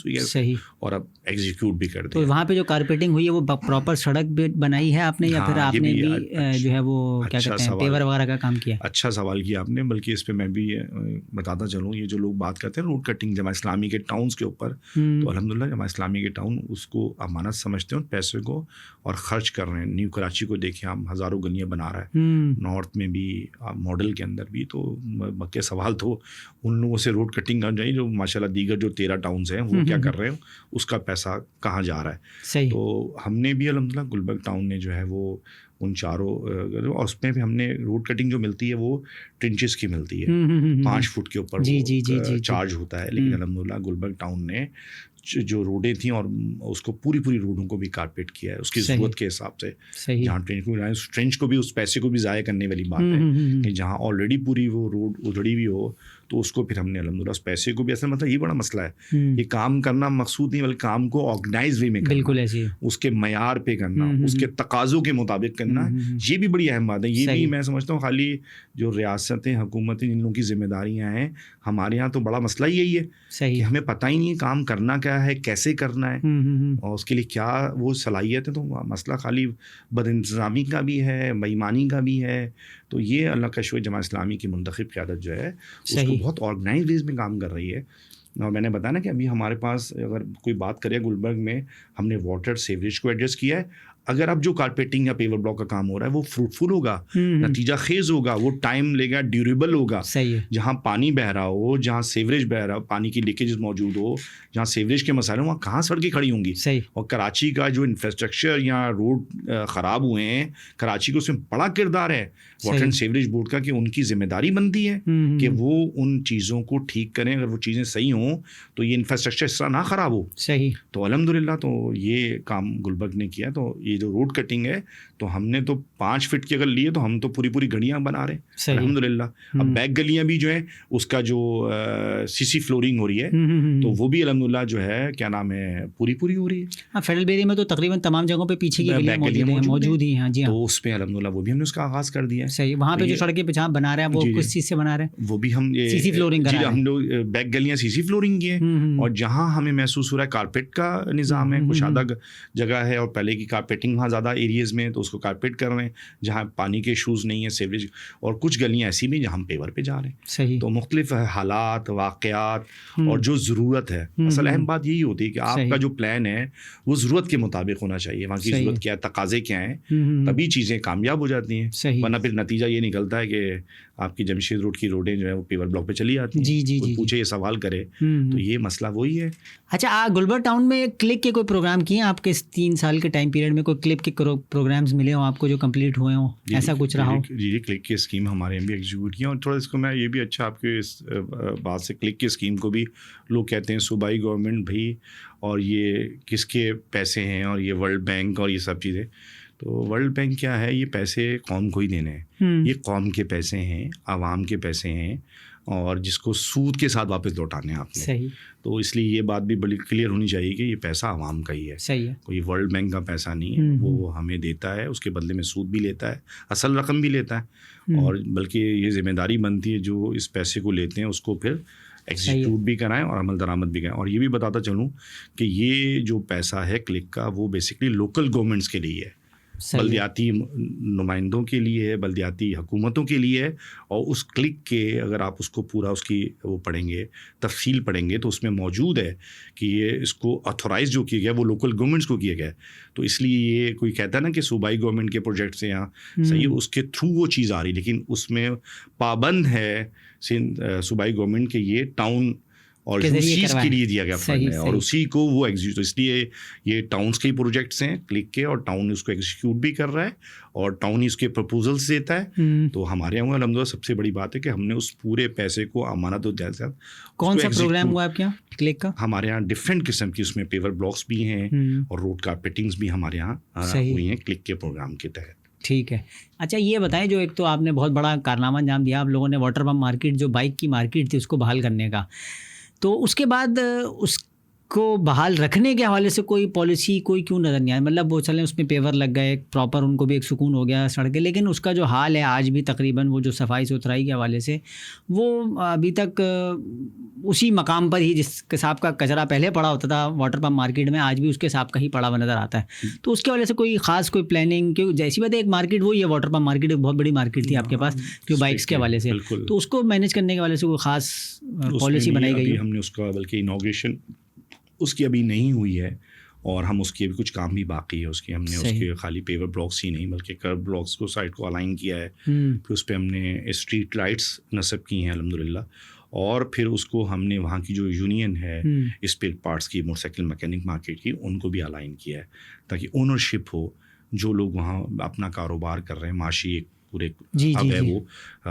اور اب ایگزیکیوٹ بھی کر دیا. تو وہاں پہ جو کارپیٹنگ ہوئی ہے وہ پراپر سڑک بھی بنائی ہے آپ نے, یا پھر آپ نے بھی جو ہے وہ کیا کہتے ہیں پیور وغیرہ کا کام کیا؟ اچھا سوال کیا آپ نے. بلکہ اس پہ میں بھی بتاتا چلوں, یہ جو لوگ بات کرتے ہیں روڈ کٹنگ جماعت اسلامی کے ٹاؤنس کے اوپر, تو الحمدللہ جماعت اسلامی کے ٹاؤن اس کو امانت سمجھتے ہیں, پیسے کو اور خرچ کر رہے ہیں. نیو کراچی کو دیکھیں آپ, ہزاروں گلیاں بنا رہا ہے, نارتھ میں بھی, ماڈل کے اندر بھی. تو مکہ سوال تو ان لوگوں سے روڈ کٹنگ کر جائیں جو ماشاءاللہ دیگر جو 13 ٹاؤنس ہیں وہ کیا کر رہے ہیں, اس کا پیسہ کہاں جا رہا ہے. تو ہم نے بھی الحمدللہ گلبرگ ٹاؤن نے جو ہے وہ ان 4, اور اس میں بھی ہم نے روڈ کٹنگ جو ملتی ہے وہ ٹرنچز کی ملتی ہے, 5 فٹ کے اوپر چارج ہوتا ہے. لیکن الحمدللہ گلبرگ ٹاؤن نے جو روڈیں تھیں اور اس کو پوری روڈوں کو بھی کارپیٹ کیا ہے اس کی ضرورت کے حساب سے. جہاں ٹرنچ کو بھی اس پیسے کو بھی ضائع کرنے والی بات ہے کہ جہاں آلریڈی پوری وہ روڈ اجڑی ہوئی ہو تو اس کو پھر ہم نے الحمدللہ اس پیسے کو بھی, اصل مطلب یہ بڑا مسئلہ ہے, یہ کام کرنا مقصود نہیں بلکہ کام کو آرگنائز وے میں کرنا, بالکل ایسے اس کے معیار پہ کرنا, اس کے تقاضوں کے مطابق کرنا, یہ بھی بڑی اہم بات ہے. یہ بھی میں سمجھتا ہوں خالی جو ریاستیں حکومتیں جن لوگوں کی ذمہ داریاں ہیں, ہمارے یہاں تو بڑا مسئلہ یہی ہے کہ ہمیں پتہ ہی نہیں ہے کام کرنا کیا ہے, کیسے کرنا ہے, اور اس کے لیے کیا وہ صلاحیت ہے. تو مسئلہ خالی بد انتظامی کا بھی ہے, بے ایمانی کا بھی ہے. تو یہ اللہ کا شکر جماعت اسلامی کی منتخب قیادت جو ہے اس کو بہت آرگنائز ویز میں کام کر رہی ہے. اور میں نے بتایا نا کہ ابھی ہمارے پاس اگر کوئی بات کرے گلبرگ میں, ہم نے واٹر سیوریج کو ایڈریس کیا ہے. اگر اب جو کارپیٹنگ یا پیور بلاک کا کام ہو رہا ہے وہ فروٹفل ہوگا, نتیجہ خیز ہوگا, وہ ٹائم لے گا, ڈیوریبل ہوگا. صحیح ہے. جہاں پانی بہ رہا ہو, جہاں سیوریج بہ رہا ہو, پانی کی لیکیجز موجود ہو, جہاں سیوریج کے مسائل ہوں, وہاں کہاں سڑکیں کھڑی ہوں گی. صحیح. اور کراچی کا جو انفراسٹرکچر یا روڈ خراب ہوئے ہیں, کراچی کو اس میں بڑا کردار ہے واٹر اینڈ سیوریج بورڈ کا, کہ ان کی ذمہ داری بنتی ہے کہ وہ ان چیزوں کو ٹھیک کریں. اگر وہ چیزیں صحیح ہوں تو یہ انفراسٹرکچر اس طرح نہ خراب ہو. صحیح. تو الحمدللہ تو یہ کام گلبرگ نے کیا. تو یہ جو روڈ کٹنگ ہے تو ہم نے تو 5 فٹ کی اگر لیے تو ہم تو پوری گلیاں بنا رہے ہیں الحمدللہ. اب بیک گلیاں بھی جو ہیں اس کا جو سی سی فلورنگ ہو رہی ہے تو وہ بھی الحمدللہ جو ہے کیا نام ہے پوری ہو رہی ہے. ہاں, فیڈرل بیری میں تو تقریباً تمام جگہوں پہ پیچھے کی گلیاں موجود ہی ہیں. جی ہاں, تو اس پہ الحمدللہ وہ بھی ہم نے اس کا آغاز کر دیا ہے. صحیح. وہاں پہ جو سڑکیں پہ جہاں بنا رہے ہیں وہ کس چیز سے بنا رہے ہیں؟ وہ بھی ہم سی سی فلورنگ کرا رہے ہیں. ہم لوگ بیک گلیاں سی سی فلورنگ کی ہیں, اور جہاں ہمیں محسوس ہو رہا ہے کارپیٹ کا نظام ہے, کشادہ جگہ ہے اور پہلے کی کارپیٹنگ وہاں زیادہ ایریاز میں, تو اس کو کارپیٹ کر رہے ہیں جہاں پانی کے ایشوز نہیں ہیں, سیوریج, اور کچھ گلیاں ایسی بھی جہاں ہم پیور پہ جا رہے ہیں. صحیح. تو مختلف حالات, واقعات اور جو ضرورت ہے, اصل اہم بات یہی ہوتی ہے کہ آپ کا جو پلان ہے وہ ضرورت کے مطابق ہونا چاہیے. وہاں کی ضرورت کیا ہے, تقاضے کیا ہیں, تبھی چیزیں کامیاب ہو جاتی ہیں. ورنہ پھر نتیجہ یہ نکلتا ہے کہ آپ کی جمشید روڈ کی روڈیں جو ہے وہ پیور بلاک پہ چلی آتی ہیں. جی پوچھے, یہ سوال کرے, تو یہ مسئلہ وہی ہے. اچھا, گلبرگ ٹاؤن میں کلک کے کوئی پروگرام کیے ہیں آپ کے 3 سال کے ٹائم پیریڈ میں؟ کوئی کلک کے پروگرامز ملے ہوں آپ کو جو کمپلیٹ ہوئے ہوں, ایسا کچھ رہا ہو؟ جی, کلک کی اسکیم ہمارے یہاں بھی ایگزیکیوٹ کی. اور تھوڑا اس کو میں یہ بھی اچھا آپ کے اس بات سے, کلک کی اسکیم کو بھی لوگ کہتے ہیں صوبائی گورنمنٹ بھی, اور یہ کس کے پیسے ہیں, اور یہ ورلڈ بینک اور یہ سب چیزیں. تو ورلڈ بینک کیا ہے, یہ پیسے قوم کو ہی دینے ہیں. یہ قوم کے پیسے ہیں, عوام کے پیسے ہیں, اور جس کو سود کے ساتھ واپس لوٹانے ہیں آپ نے. صحیح. تو اس لیے یہ بات بھی بڑی کلیئر ہونی چاہیے کہ یہ پیسہ عوام کا ہی ہے. صحیح ہے. کوئی ورلڈ بینک کا پیسہ نہیں ہے. وہ ہمیں دیتا ہے, اس کے بدلے میں سود بھی لیتا ہے, اصل رقم بھی لیتا ہے, اور بلکہ یہ ذمہ داری بنتی ہے جو اس پیسے کو لیتے ہیں اس کو پھر ایگزیکیوٹ بھی کرائیں اور عمل درآمد بھی کرائیں. اور یہ بھی بتاتا چلوں کہ یہ جو پیسہ ہے کلک کا وہ بیسکلی لوکل گورنمنٹس کے لیے ہے, بلدیاتی نمائندوں کے لیے ہے, بلدیاتی حکومتوں کے لیے ہے. اور اس کلک کے اگر آپ اس کو پورا اس کی وہ پڑھیں گے, تفصیل پڑھیں گے, تو اس میں موجود ہے کہ یہ اس کو آتھورائز جو کیا گیا وہ لوکل گورنمنٹس کو کیا گیا ہے. تو اس لیے یہ کوئی کہتا ہے نا کہ صوبائی گورنمنٹ کے پروجیکٹس ہیں یہاں صحیح, اس کے تھرو وہ چیز آ رہی, لیکن اس میں پابند ہے صوبائی گورنمنٹ کہ یہ ٹاؤن اور اس چیز کے لیے دیا گیا فنڈ ہے, اور اسی کو وہ ایگزیکیوٹ. اس لیے یہ ٹاؤنس کے ہی پروجیکٹس ہیں کلک کے, اور ٹاؤن اس کو ایگزیکیوٹ بھی کر رہا ہے, اور ٹاؤن ہی اس کے پرپوزلس دیتا ہے. تو ہمارے یہاں الحمدللہ سب سے بڑی بات ہے کہ ہم نے اس پورے پیسے کو امانت و جائز. کون سا پروگرام ہوا آپ کے یہاں کلک کا؟ ہمارے یہاں ڈفرینٹ قسم کی, اس میں پیور بلاکس بھی ہیں اور روڈ کارپیٹنگس بھی ہمارے یہاں ہوئی ہیں کلک کے پروگرام کے تحت. ٹھیک ہے. اچھا, یہ بتائیں, جو ایک تو آپ نے بہت بڑا کارنامہ انجام دیا, آپ لوگوں نے واٹر پمپ مارکیٹ جو بائک کی مارکیٹ تھی اس کو بحال کرنے کا, تو اس کے بعد اس کو بحال رکھنے کے حوالے سے کوئی پالیسی کوئی کیوں نظر نہیں آئی؟ مطلب وہ چلیں اس میں پیور لگ گئے پراپر, ان کو بھی ایک سکون ہو گیا سڑکیں, لیکن اس کا جو حال ہے آج بھی تقریباً وہ جو صفائی ستھرائی کے حوالے سے وہ ابھی تک اسی مقام پر ہی جس قسم کا کچرا پہلے پڑا ہوتا تھا واٹر پمپ مارکیٹ میں, آج بھی اس کے حساب کا ہی پڑا ہوا نظر آتا ہے. تو اس کے حوالے سے کوئی خاص کوئی پلاننگ, کیوں جیسی بات ہے ایک مارکیٹ وہی ہے واٹر پمپ مارکیٹ, ایک بہت بڑی مارکیٹ تھی آپ کے پاس جو بائکس کے حوالے سے, تو اس کو مینیج کرنے کے حوالے سے کوئی خاص پالیسی بنائی گئی ہے؟ ہم نے اس کا بلکہ انوگریشن اس کی ابھی نہیں ہوئی ہے, اور ہم اس کے ابھی کچھ کام بھی باقی ہے اس کے. ہم نے اس کے خالی پیور بلاکس ہی نہیں بلکہ کرب بلاکس کو سائڈ کو الائن کیا ہے, پھر اس پہ ہم نے اسٹریٹ لائٹس نصب کی ہیں الحمدللہ, اور پھر اس کو ہم نے وہاں کی جو یونین ہے اسپیئر پارٹس کی, موٹر سائیکل میکینک مارکیٹ کی, ان کو بھی الائن کیا ہے تاکہ اونرشپ ہو. جو لوگ وہاں اپنا کاروبار کر رہے ہیں, معاشی ایک پورے ہب ہے وہ,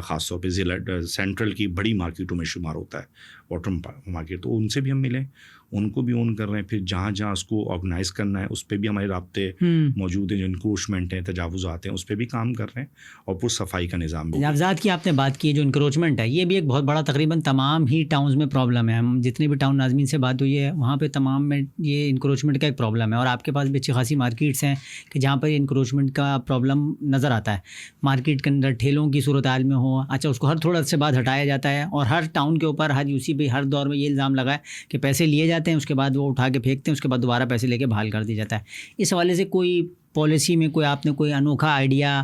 خاص طور پہ ضلع سینٹرل کی بڑی مارکیٹوں میں شمار ہوتا ہے واٹر مارکیٹ, تو ان سے بھی ہم ملیں, ان کو بھی اون کر رہے ہیں. پھر جہاں جہاں اس کو آرگنائز کرنا ہے اس پہ بھی ہمارے رابطے موجود ہیں, جو انکروچمنٹ ہیں, تجاوزات ہیں, اس پہ بھی کام کر رہے ہیں, اور پر صفائی کا نظام بھی. تجاوزات کی آپ نے بات کی, جو انکروچمنٹ ہے یہ بھی ایک بہت بڑا تقریباً تمام ہی ٹاؤنز میں پرابلم ہے. ہم جتنے بھی ٹاؤن ناظمین سے بات ہوئی ہے وہاں پہ تمام میں یہ انکروچمنٹ کا ایک پرابلم ہے, اور آپ کے پاس بھی اچھی خاصی مارکیٹس ہیں کہ جہاں پر یہ انکروچمنٹ کا پرابلم نظر آتا ہے. مارکیٹ کے اندر ٹھیلوں کی صورتحال میں ہو, اچھا اس کو ہر تھوڑا سے بعد ہٹایا جاتا ہے, اور ہر ٹاؤن کے اوپر ہر یوسی پہ ہر دور میں یہ الزام لگا ہے کہ پیسے لیے جاتے ہیں, اس کے بعد وہ اٹھا کے پھینکتے ہیں, اس کے بعد دوبارہ پیسے لے کے بحال کر دیا جاتا ہے. اس حوالے سے کوئی پالیسی میں کوئی آپ نے کوئی انوکھا آئیڈیا,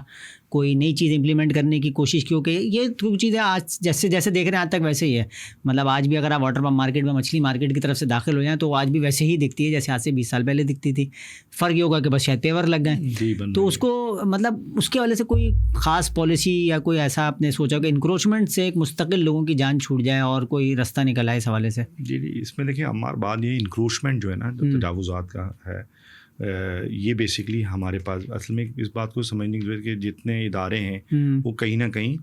کوئی نئی چیز امپلیمنٹ کرنے کی کوشش کی ہو کہ یہ چیزیں آج جیسے دیکھ رہے ہیں آج تک ویسے ہی ہے, مطلب آج بھی اگر آپ واٹر پمپ مارکیٹ میں مچھلی مارکیٹ کی طرف سے داخل ہو جائیں تو آج بھی ویسے ہی دکھتی ہے جیسے آج سے 20 سال پہلے دکھتی تھی, فرق یہ ہوگا کہ بس شاید تیور لگ گئے. تو اس کو مطلب اس کے وجہ سے کوئی خاص پالیسی یا کوئی ایسا آپ نے سوچا کہ انکروچمنٹ سے ایک مستقل لوگوں کی جان چھوٹ جائے اور کوئی رستہ نکل آئے اس حوالے سے؟ جی اس میں دیکھیں ہمارا بات یہ انکروچمنٹ جو ہے نا جو تجاوزات کا ہے, یہ بیسکلی ہمارے پاس اصل میں اس بات کو سمجھنے کی ضرورت ہے کہ جتنے ادارے ہیں وہ کہیں نہ کہیں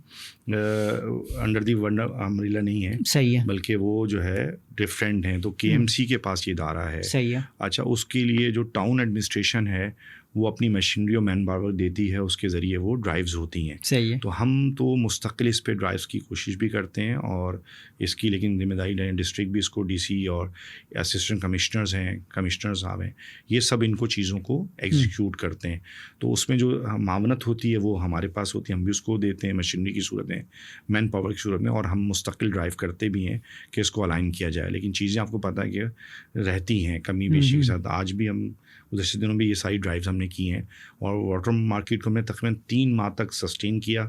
انڈر دی ون امبریلا نہیں ہے, صحیح ہے, بلکہ وہ جو ہے ڈفرینٹ ہیں. تو کے ایم سی کے پاس یہ ادارہ ہے, صحیح ہے. اچھا اس کے لیے جو ٹاؤن ایڈمنسٹریشن ہے وہ اپنی مشینری اور مین پاور دیتی ہے, اس کے ذریعے وہ ڈرائیوز ہوتی ہیں. صحیح ہے. تو ہم تو مستقل اس پہ ڈرائیوز کی کوشش بھی کرتے ہیں اور اس کی لیکن ذمہ داری ڈسٹرکٹ بھی اس کو, ڈی سی اور اسسٹنٹ کمشنرز ہیں, کمشنر صاحب ہیں, یہ سب ان کو چیزوں کو ایگزیکیوٹ کرتے ہیں. تو اس میں جو معاونت ہوتی ہے وہ ہمارے پاس ہوتی ہے, ہم بھی اس کو دیتے ہیں مشینری کی صورت میں, مین پاور کی صورت میں, اور ہم مستقل ڈرائیو کرتے بھی ہیں کہ اس کو الائن کیا جائے. لیکن چیزیں آپ کو پتہ ہے کہ رہتی ہیں کمی بیشی کے ساتھ. آج بھی ہم گزشتہ دنوں میں یہ ساری ڈرائیوز ہم نے کی ہیں اور واٹر مارکیٹ کو ہم نے تقریباً 3 ماہ تک سسٹین کیا,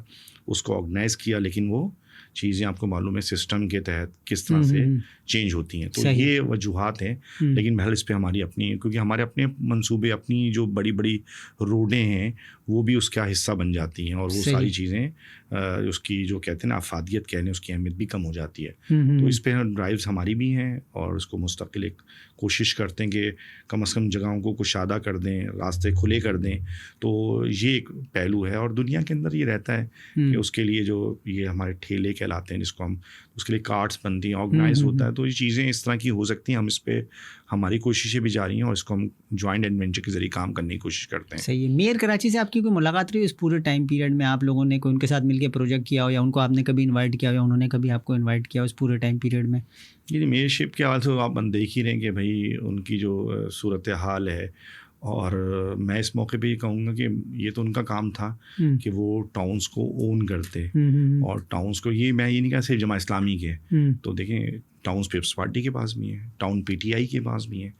اس کو آرگنائز کیا, لیکن وہ چیزیں آپ کو معلوم ہے سسٹم کے تحت کس طرح سے چینج ہوتی ہیں. تو یہ وجوہات ہیں, لیکن بہرحال اس پہ ہماری اپنی, کیونکہ ہمارے اپنے منصوبے, اپنی جو بڑی بڑی روڈیں ہیں وہ بھی اس کا حصہ بن جاتی ہیں, اور وہ ساری چیزیں اس کی جو کہتے ہیں نا افادیت کہنے, اس کی اہمیت بھی کم ہو جاتی ہے. تو اس پہ ڈرائیوز ہماری بھی ہیں اور اس کو مستقل ایک کوشش کرتے ہیں کہ کم از کم جگہوں کو کشادہ کر دیں, راستے کھلے کر دیں. تو یہ ایک پہلو ہے, اور دنیا کے اندر یہ رہتا ہے کہ اس کے لیے جو یہ ہمارے ٹھیلے کہلاتے ہیں جس کو ہم, اس کے لیے کارٹس بنتی ہیں, آرگنائز ہوتا ہے. تو یہ چیزیں اس طرح کی ہو سکتی ہیں. ہم اس پہ ہماری کوششیں بھی جاری ہیں اور اس کو ہم جوائنٹ ایڈونچر کے ذریعے کام کرنے کی کوشش کرتے ہیں. صحیح ہے. میئر کراچی سے آپ کی کوئی ملاقات رہی اس پورے ٹائم پیریڈ میں؟ آپ لوگوں نے کوئی ان کے ساتھ مل کے پروجیکٹ کیا ہو, یا ان کو آپ نے کبھی انوائٹ کیا ہو, یا انہوں نے کبھی آپ کو انوائٹ کیا ہو اس پورے ٹائم پیریڈ میں؟ جی میئرشپ کے حوالے سے آپ دیکھ ہی رہے ہیں کہ بھائی ان کی جو صورت حال ہے, اور میں اس موقع پہ یہ کہوں گا کہ یہ تو ان کا کام تھا کہ وہ ٹاؤنس کو اون کرتے, اور ٹاؤنس کو میں یہ نہیں کہا صرف جماعت اسلامی کے, تو دیکھیں ٹاؤنس پیپلز پارٹی کے پاس بھی ہیں, ٹاؤن پی ٹی آئی کے پاس بھی ہیں.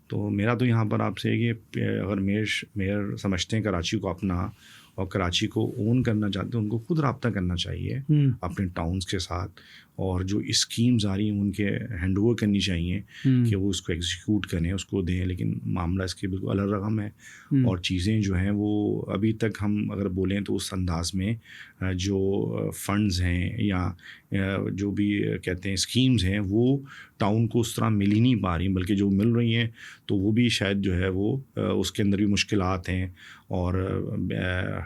تو میرا تو یہاں پر آپ سے ہے کہ اگر میئر سمجھتے ہیں کراچی کو اپنا اور کراچی کو اون کرنا چاہتے ہیں, ان کو خود رابطہ کرنا چاہیے اپنے ٹاؤنس کے ساتھ, اور جو اسکیمز آ رہی ہیں ان کے ہینڈ اوور کرنی چاہیے کہ وہ اس کو ایگزیکیوٹ کریں, اس کو دیں. لیکن معاملہ اس کے بالکل الگ رقم ہے, اور چیزیں جو ہیں وہ ابھی تک ہم اگر بولیں تو اس انداز میں جو فنڈز ہیں یا جو بھی کہتے ہیں اسکیمز ہیں وہ ٹاؤن کو اس طرح مل ہی نہیں پا رہی, بلکہ جو مل رہی ہیں تو وہ بھی شاید جو ہے وہ اس کے اندر بھی مشکلات ہیں اور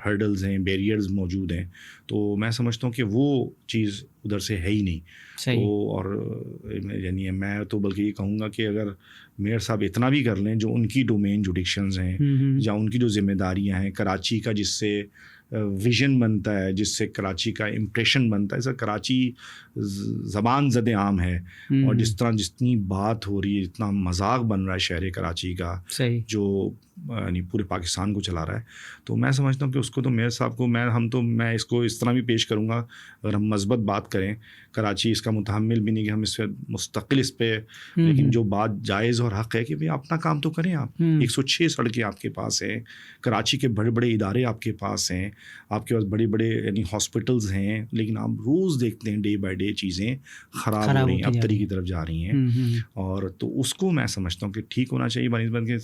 ہرڈلز ہیں, بیریئرز موجود ہیں. تو میں سمجھتا ہوں کہ وہ چیز ادھر سے ہے ہی نہیں. تو اور یعنی میں تو بلکہ یہ کہوں گا کہ اگر میئر صاحب اتنا بھی کر لیں, جو ان کی ڈومین جوڈکشنز ہیں یا ان کی جو ذمہ داریاں ہیں, کراچی کا جس سے ویژن بنتا ہے, جس سے کراچی کا امپریشن بنتا ہے, سر کراچی زبان زد عام ہے, اور جس طرح جتنی بات ہو رہی ہے, جتنا مذاق بن رہا ہے شہر کراچی کا, جو یعنی پورے پاکستان کو چلا رہا ہے. تو میں سمجھتا ہوں کہ اس کو تو میئر صاحب کو میں اس کو اس طرح بھی پیش کروں گا, اگر ہم مثبت بات کریں, کراچی اس کا متحمل بھی نہیں کہ ہم اس پہ مستقل اس پہ, لیکن جو بات جائز اور حق ہے کہ بھائی اپنا کام تو کریں آپ. 106 سڑکیں آپ کے پاس ہیں, کراچی کے بڑے بڑے ادارے آپ کے پاس ہیں, آپ کے پاس بڑے بڑے یعنی ہاسپٹلز ہیں, لیکن آپ روز دیکھتے ہیں ڈے بائی ڈے چیزیں خراب ہو رہی ہیں, ابتری کی طرف جا رہی ہیں. اور تو اس کو میں سمجھتا ہوں کہ ٹھیک ہونا چاہیے بنسبت کہ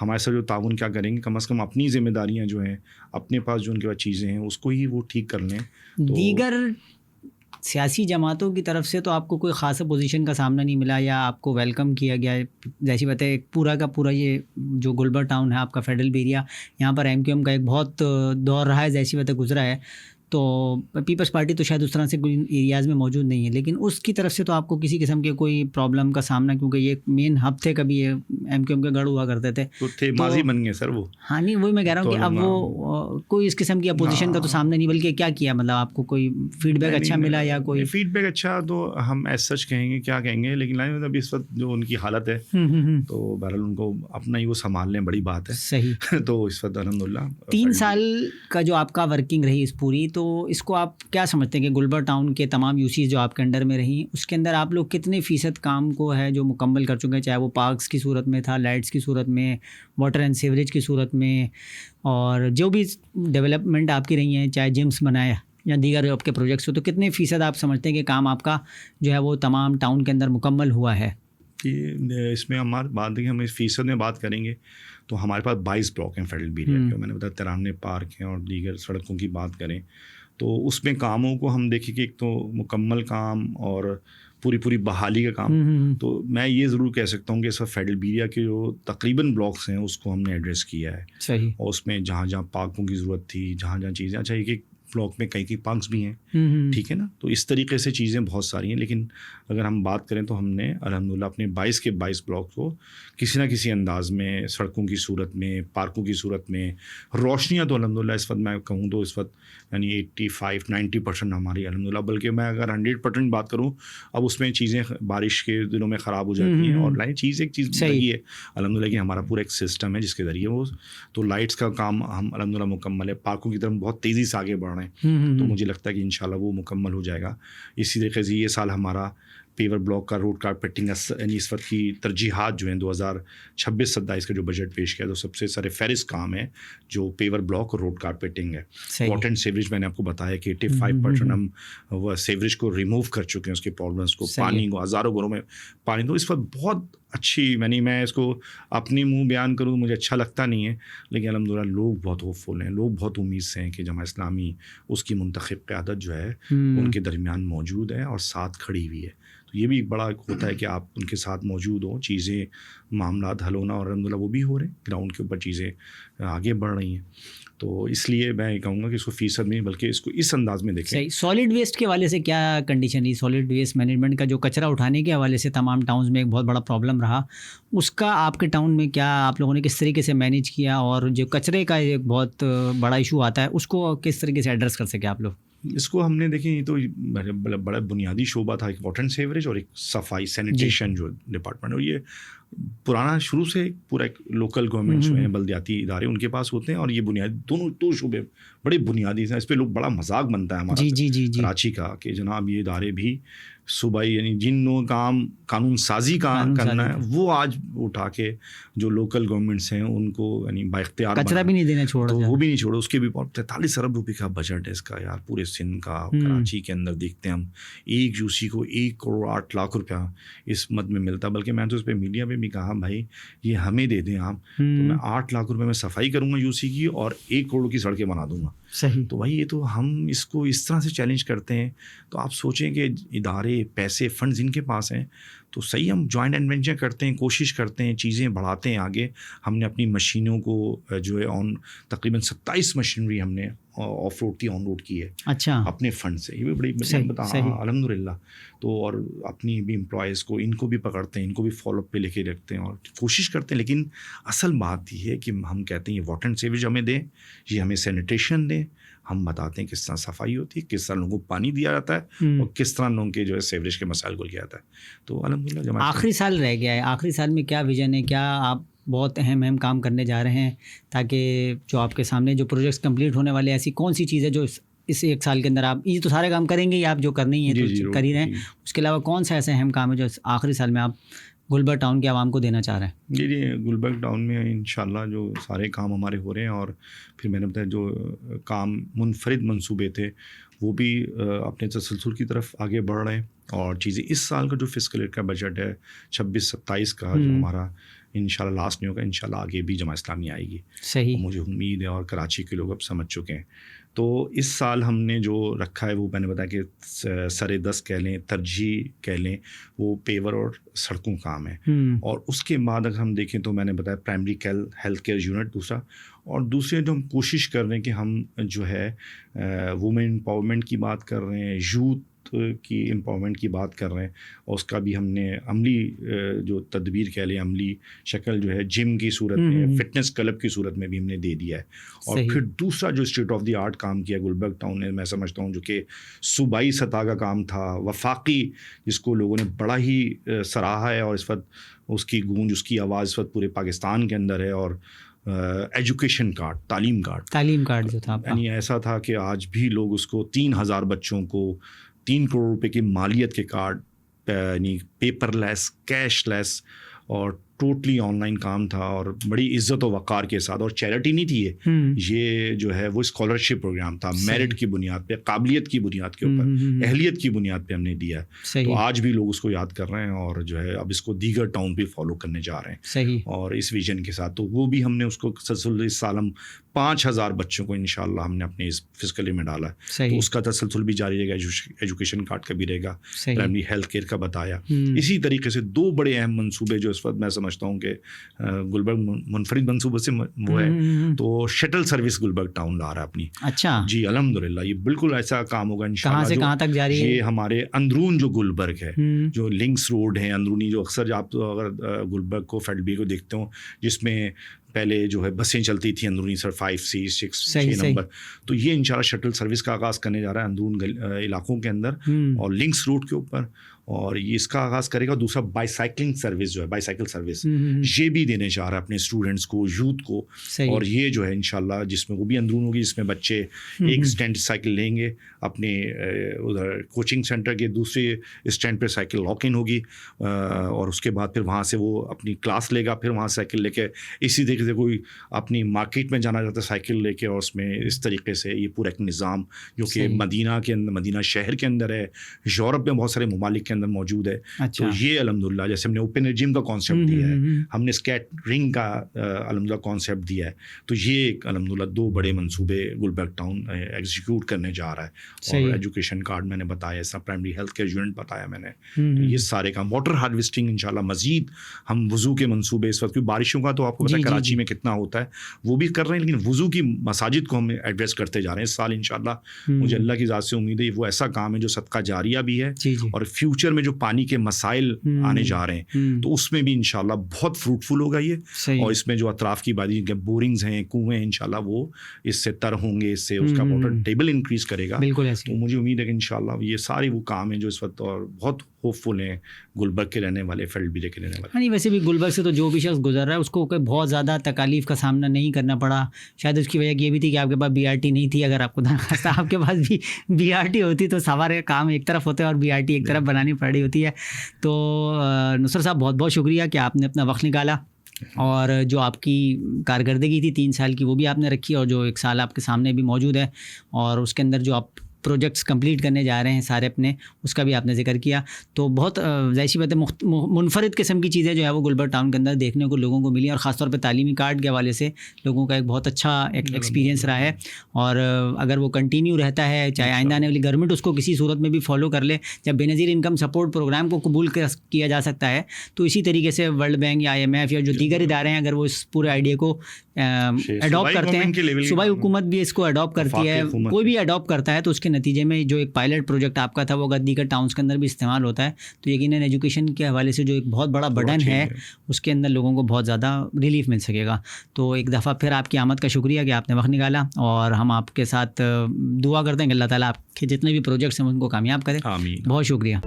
ہمارے ساتھ جو تعاون کیا کریں گے, کم از کم اپنی ذمہ داریاں جو ہیں, اپنے پاس جو ان کے پاس چیزیں ہیں اس کو ہی وہ ٹھیک کر لیں. دیگر سیاسی جماعتوں کی طرف سے تو آپ کو کوئی خاص پوزیشن کا سامنا نہیں ملا, یا آپ کو ویلکم کیا گیا؟ جیسی بات ہے پورا کا پورا یہ جو گلبرگ ٹاؤن ہے آپ کا فیڈرل ایریا, یہاں پر ایم کیو ایم کا ایک بہت دور رہا ہے, جیسی بات ہے گزرا ہے. تو پیپلز پارٹی تو شاید اس طرح سے کوئی ایریاز میں موجود نہیں ہے, لیکن اس کی طرف سے تو آپ کو کسی قسم کے کوئی پرابلم کا سامنا, کیونکہ یہ مین ہب تھے, کبھی یہ ایم کیو ایم کے گڑھ ہوا کرتے تھے, ماضی بن گئے سر وہ. ہاں نہیں وہی میں کہہ رہا ہوں کہ اب وہ کوئی اس قسم کی اپوزیشن کا تو سامنا نہیں, بلکہ کیا مطلب آپ کو کوئی فیڈ بیک اچھا ملا یا کوئی فیڈ بیک اچھا تو ہم ایز سچ کہیں گے, کیا کہیں گے, لیکن ابھی اس وقت جو ان کی حالت ہے تو بہرحال ان کو اپنا ہی وہ سنبھال لیں, بڑی بات ہے. صحیح. تو اس وقت الحمد للہ 3 سال کا جو آپ کا ورکنگ رہی اس پوری, تو اس کو آپ کیا سمجھتے ہیں کہ گلبرگ ٹاؤن کے تمام یو سیز جو آپ کے انڈر میں رہیں اس کے اندر آپ لوگ کتنے فیصد کام کو ہے جو مکمل کر چکے ہیں, چاہے وہ پارکس کی صورت میں تھا, لائٹس کی صورت میں, واٹر اینڈ سیوریج کی صورت میں, اور جو بھی ڈیولپمنٹ آپ کی رہی ہیں, چاہے جمس بنائے یا دیگر آپ کے پروجیکٹس ہو, تو کتنے فیصد آپ سمجھتے ہیں کہ کام آپ کا جو ہے وہ تمام ٹاؤن کے اندر مکمل ہوا ہے؟ اس میں ہماری بات دیکھیں, ہم اس فیصد میں بات کریں گے تو ہمارے پاس 22 بلاک ہیں فیڈرل بیریا کے, میں نے بتایا 93 پارک ہیں, اور دیگر سڑکوں کی بات کریں تو اس میں کاموں کو ہم دیکھیں کہ ایک تو مکمل کام اور پوری بحالی کا کام. تو میں یہ ضرور کہہ سکتا ہوں کہ اس وقت فیڈرل بیریا کے جو تقریباً بلاکس ہیں اس کو ہم نے ایڈریس کیا ہے. صحیح. اور اس میں جہاں جہاں پارکوں کی ضرورت تھی, جہاں جہاں چیزیں, اچھا ایک بلاک میں کئی پارکس بھی ہیں, ٹھیک ہے نا, تو اس طریقے سے چیزیں بہت ساری ہیں. لیکن اگر ہم بات کریں تو ہم نے الحمدللہ اپنے 22 کے 22 بلاک کو کسی نہ کسی انداز میں سڑکوں کی صورت میں, پارکوں کی صورت میں, روشنیاں تو الحمدللہ اس وقت میں کہوں تو اس وقت یعنی 85-90% ہماری الحمدللہ, بلکہ میں اگر 100% بات کروں اب اس میں چیزیں بارش کے دنوں میں خراب ہو جاتی ہیں. اور ایک چیز لگی ہے الحمدللہ کہ ہمارا پورا ایک سسٹم ہے جس کے ذریعے وہ تو لائٹس کا کام ہم الحمدللہ مکمل ہے. پارکوں کی طرف بہت تیزی سے آگے بڑھ رہے ہیں, تو مجھے لگتا ہے کہ انشاءاللہ وہ مکمل ہو جائے گا. اسی طریقے سے یہ سال ہمارا پیور بلاک کا روڈ کارپیٹنگ یعنی اس وقت کی ترجیحات جو ہیں 2026-27 کا جو بجٹ پیش کیا تو سب سے سر فہرست کام ہے جو پیور بلاک اور روڈ کارپیٹنگ ہے. واٹر اینڈ سیوریج میں نے آپ کو بتایا کہ 85% ہم وہ سیوریج کو ریموو کر چکے ہیں, اس کے پرابلمس کو, پانی کو, ہزاروں گھروں میں پانی. تو اس وقت بہت اچھی, یعنی میں اس کو اپنی منہ بیان کروں مجھے اچھا لگتا نہیں ہے, لیکن الحمدللہ لوگ بہت ہوپفل ہیں, لوگ بہت امید سے ہیں کہ جماعت اسلامی اس کی منتخب قیادت جو ہے ان کے درمیان موجود ہے اور ساتھ کھڑی ہوئی ہے. تو یہ بھی ایک بڑا ہوتا ہے کہ آپ ان کے ساتھ موجود ہوں, چیزیں معاملات حل ہونا, اور الحمدللہ وہ بھی ہو رہے ہیں, گراؤنڈ کے اوپر چیزیں آگے بڑھ رہی ہیں. تو اس لیے میں یہ کہوں گا کہ اس کو فیصد نہیں بلکہ اس کو اس انداز میں دیکھیں. صحیح. سالڈ ویسٹ کے حوالے سے کیا کنڈیشن ہے؟ سالڈ ویسٹ مینجمنٹ کا جو کچرا اٹھانے کے حوالے سے تمام ٹاؤنز میں ایک بہت بڑا پرابلم رہا, اس کا آپ کے ٹاؤن میں کیا آپ لوگوں نے کس طریقے سے مینیج کیا, اور جو کچرے کا ایک بہت بڑا ایشو آتا ہے اس کو کس طریقے سے ایڈریس کر سکے آپ لوگ؟ اس کو ہم نے دیکھیں یہ تو بڑا بنیادی شعبہ تھا, ایک واٹر اینڈ سیوریج اور ایک صفائی سینیٹیشن جو ڈپارٹمنٹ, اور یہ پرانا شروع سے پورا ایک لوکل گورنمنٹس میں بلدیاتی ادارے ان کے پاس ہوتے ہیں, اور یہ بنیادی دو شعبے بڑے بنیادی ہیں. اس پہ لوگ بڑا مذاق بنتا ہے ہمارا کراچی کا کہ جناب یہ ادارے بھی صوبائی یعنی جن لوگوں کام قانون سازی کا کرنا ہے وہ آج اٹھا کے جو لوکل گورنمنٹس ہیں ان کو یعنی بااختیار کچرا بھی نہیں دینا چھوڑا, تو وہ بھی نہیں چھوڑا. اس کے بھی 43 ارب روپے کا بجٹ ہے اس کا یار, پورے سندھ کا. کراچی کے اندر دیکھتے ہیں ہم ایک یو سی کو 1 کروڑ 8 لاکھ روپیہ اس مد میں ملتا, بلکہ میں تو اس پہ میڈیا پہ بھی کہا بھائی یہ ہمیں دے دیں آپ, تو میں 8 لاکھ روپے میں صفائی کروں گا یو سی کی اور 1 کروڑ کی سڑکیں بنا دوں گا. صحیح. تو بھائی یہ تو ہم اس کو اس طرح سے چیلنج کرتے ہیں, تو آپ سوچیں کہ ادارے پیسے فنڈز ان کے پاس ہیں تو صحیح ہم جوائنٹ انوینچر کرتے ہیں, کوشش کرتے ہیں, چیزیں بڑھاتے ہیں آگے. ہم نے اپنی مشینوں کو جو ہے تقریباً 27 مشینری ہم نے آف روڈ کی آن روڈ کی ہے. اچھا. اپنے فنڈ سے, یہ بھی بڑی الحمد للہ. تو اور اپنی بھی امپلائیز کو ان کو بھی پکڑتے ہیں, ان کو بھی فالو اپ پہ لے کے رکھتے ہیں اور کوشش کرتے ہیں. لیکن اصل بات یہ ہے کہ ہم کہتے ہیں یہ واٹر اینڈ سیوریج ہمیں دیں, یہ ہمیں سینیٹیشن دیں, ہم بتاتے ہیں کس طرح صفائی ہوتی ہے, کس طرح لوگوں کو پانی دیا جاتا ہے, اور کس طرح لوگوں کے جو ہے سیوریج کے مسائل کو کیا جاتا ہے. تو الحمدللہ آخری سال رہ گیا ہے, آخری سال میں کیا ویژن ہے, کیا آپ بہت اہم کام کرنے جا رہے ہیں تاکہ جو آپ کے سامنے جو پروجیکٹس کمپلیٹ ہونے والے, ایسی کون سی چیز ہے جو اس 1 سال کے اندر آپ یہ تو سارے کام کریں گے ہی, آپ جو کرنے ہی ہیں تو کر ہی رہے ہیں, اس کے علاوہ کون سا ایسا اہم کام ہے جو آخری سال میں آپ گلبرگ ٹاؤن کے عوام کو دینا چاہ رہے ہیں؟ جی گلبرگ ٹاؤن میں انشاءاللہ جو سارے کام ہمارے ہو رہے ہیں, اور پھر میں نے بتایا جو کام منفرد منصوبے تھے وہ بھی اپنے تسلسل کی طرف آگے بڑھ رہے ہیں. اور چیزیں اس سال کا جو فسکل ایئر کا بجٹ ہے 26-27 کا جو ہمارا انشاءاللہ لاسٹ نہیں ہوگا, انشاءاللہ آگے بھی جماعت اسلامی آئے گی. صحیح. مجھے امید ہے اور کراچی کے لوگ اب سمجھ چکے ہیں. تو اس سال ہم نے جو رکھا ہے وہ میں نے بتایا کہ سر 10 کہہ لیں, ترجیح کہہ لیں, وہ پیور اور سڑکوں کام ہے. اور اس کے بعد اگر ہم دیکھیں تو میں نے بتایا پرائمری ہیلتھ کیئر یونٹ دوسرا, اور دوسرے جو ہم کوشش کر رہے ہیں کہ ہم جو ہے وومن امپاورمنٹ کی بات کر رہے ہیں, یوتھ کی امپاورمنٹ کی بات کر رہے ہیں, اور اس کا بھی ہم نے عملی جو تدبیر کہہ لیں, عملی شکل جو ہے جم کی صورت میں, فٹنس کلب کی صورت میں بھی ہم نے دے دیا ہے. اور پھر دوسرا جو اسٹیٹ آف دی آرٹ کام کیا گلبرگ ٹاؤن نے, میں سمجھتا ہوں جو کہ صوبائی سطح کا کام تھا, وفاقی, جس کو لوگوں نے بڑا ہی سراہا ہے, اور اس وقت اس کی گونج, اس کی آواز اس وقت پورے پاکستان کے اندر ہے, اور ایجوکیشن کارڈ، تعلیم کارڈ جو تھا، یعنی ایسا تھا کہ آج بھی لوگ اس کو 3,000 بچوں کو 3 کروڑ روپے کی مالیت کے کارڈ، یعنی پیپر لیس، کیش لیس اور ٹوٹلی آن لائن کام تھا، اور بڑی عزت و وقار کے ساتھ. اور چیریٹی نہیں تھی یہ جو ہے وہ اسکالرشپ پروگرام تھا، میرٹ کی بنیاد پہ، قابلیت کی بنیاد کے اوپر، اہلیت کی بنیاد پہ ہم نے دیا. تو آج بھی لوگ اس کو یاد کر رہے ہیں، اور جو ہے اب اس کو دیگر ٹاؤن بھی فالو کرنے جا رہے ہیں اور اس ویژن کے ساتھ. تو وہ بھی ہم نے اس کو تسلسل اس سال ہم 5,000 بچوں کو انشاءاللہ ہم نے اپنے اس فزیکلی میں ڈالا ہے. تو اس کا تسلسل بھی جاری رہے گا، ایجوکیشن کارڈ کا بھی رہے گا، پرائمری ہیلتھ کیئر کا بتایا. اسی طریقے سے 2 بڑے اہم منصوبے جو اس وقت میں سمجھتا ہوں کہ گلبرگ منفرد منصوبے سے وہ ہے. تو شٹل سروس گلبرگ ٹاؤن لا رہا ہے اپنی. اچھا جی الحمدللہ، یہ بالکل ایسا کام ہوگا انشاءاللہ. کہاں سے کہاں تک جاری ہے؟ یہ ہمارے اندرون جو گلبرگ ہے، جو لنکس روڈ ہیں اندرونی، جو اکثر آپ اگر گلبرگ کو فیڈ بی کو دیکھتے ہوں، جس میں پہلے جو ہے بسیں چلتی تھیں اندرونی سر 5C 6 نمبر، تو یہ انشاءاللہ شٹل سروس کا آغاز کرنے جا رہا ہے اندرون علاقوں کے اندر اور لنکس روڈ کے اوپر. اور یہ اس کا آغاز کرے گا. دوسرا بائیسائیکلنگ سروس جو ہے، بائیسائیکل سروس یہ بھی دینے چاہ رہا ہے اپنے اسٹوڈنٹس کو، یوتھ کو. اور یہ جو ہے انشاءاللہ جس میں وہ بھی اندرون ہوگی، جس میں بچے ایک اسٹینڈ سائیکل لیں گے اپنے ادھر کوچنگ سینٹر کے، دوسرے اسٹینڈ پہ سائیکل لاک ان ہوگی، اور اس کے بعد پھر وہاں سے وہ اپنی کلاس لے گا، پھر وہاں سائیکل لے کے اسی طریقے سے کوئی اپنی مارکیٹ میں جانا چاہتا ہے سائیکل لے کے. اور اس میں اس طریقے سے یہ پورا ایک نظام جو کہ مدینہ کے اندر، مدینہ شہر کے اندر ہے، یورپ میں بہت سارے ممالک کے اندر موجود ہے. تو یہ الحمدللہ جیسے ہم نے اوپن جم کا کانسیپٹ دیا ہے، ہم نے اسکیٹرنگ کا الحمدللہ کانسیپٹ دیا ہے. تو یہ الحمدللہ 2 بڑے منصوبے گلبرگ ٹاؤن ایگزیکیوٹ کرنے جا رہا ہے. اور ایجوکیشن کارڈ میں نے بتایا، ایسا پرائمری ہیلتھ کیئر یونٹ بتایا میں نے. یہ سارے کام، واٹر ہارویسٹنگ انشاءاللہ مزید ہم وضو کے منصوبے اس وقت بارشوں کا تو آپ کو پتہ ہے کراچی میں کتنا ہوتا ہے، وہ بھی کر رہے ہیں، لیکن وضو کی مساجد کو ہم ایڈریس کرتے جا رہے ہیں اس سال انشاءاللہ. مجھے اللہ کی ذات سے امید ہے وہ ایسا کام ہے جو صدقہ جاریہ بھی ہے، اور فیوچر میں جو پانی کے مسائل آنے جا رہے ہیں تو اس میں بھی انشاءاللہ بہت فروٹفل ہوگا یہ. اور اس میں جو اطراف کی بادی بورنگز ہیں، کنویں ہیں، انشاءاللہ وہ اس سے تر ہوں گے، اس سے اس کا واٹر ٹیبل انکریز کرے گا. تو مجھے امید ہے کہ انشاءاللہ یہ سارے وہ کام ہیں جو اس وقت اور بہت ہوپ فل ہیں گلبرگ کے رہنے والے، فیلڈ بیلے کے رہنے والے. نہیں ویسے بھی گلبرگ سے تو جو بھی شخص گزر رہا ہے اس کو بہت زیادہ تکالیف کا سامنا نہیں کرنا پڑا. شاید اس کی وجہ یہ بھی تھی کہ آپ کے پاس BRT نہیں تھی. اگر آپ کو درخواست آپ کے پاس بھی BRT ہوتی تو سوارے کام ایک طرف ہوتے اور BRT ایک طرف بنانی پڑ رہی ہوتی ہے. تو نصرت صاحب بہت بہت شکریہ کہ آپ نے اپنا وقت نکالا، اور جو آپ کی کارکردگی تھی 3 سال کی وہ بھی آپ نے رکھی، اور جو 1 سال آپ کے سامنے بھی موجود ہے، اور اس کے اندر جو آپ پروجیکٹس کمپلیٹ کرنے جا رہے ہیں سارے اپنے، اس کا بھی آپ نے ذکر کیا. تو بہت ظاہر سی بات ہے منفرد قسم کی چیزیں جو ہے وہ گلبرگ ٹاؤن کے اندر دیکھنے کو لوگوں کو ملی، اور خاص طور پہ تعلیمی کارڈ کے حوالے سے لوگوں کا ایک بہت اچھا ایکسپیرینس رہا ہے. اور اگر وہ کنٹینیو رہتا ہے، چاہے آئندہ آنے والی گورنمنٹ اس کو کسی صورت میں بھی فالو کر لے، جب بے نظیر انکم سپورٹ پروگرام کو قبول کیا جا سکتا ہے، تو اسی طریقے سے ورلڈ بینک یا IMF یا جو دیگر ادارے ہیں اگر وہ اس پورے آئیڈیا کو اڈاپٹ کرتے ہیں، صوبائی حکومت بھی اس کو اڈاپٹ کرتی ہے، کوئی بھی اڈاپٹ کرتا ہے، تو اس کے نتیجے میں جو ایک پائلٹ پروجیکٹ آپ کا تھا وہ اگر دیگر ٹاؤنس کے اندر بھی استعمال ہوتا ہے تو یقیناً ایجوکیشن کے حوالے سے جو ایک بہت بڑا برڈن ہے اس کے اندر لوگوں کو بہت زیادہ ریلیف مل سکے گا. تو ایک دفعہ پھر آپ کی آمد کا شکریہ کہ آپ نے وقت نکالا، اور ہم آپ کے ساتھ دعا کرتے ہیں کہ اللہ تعالیٰ آپ کے جتنے بھی پروجیکٹس ہیں ان کو کامیاب کرے. آمین. بہت شکریہ.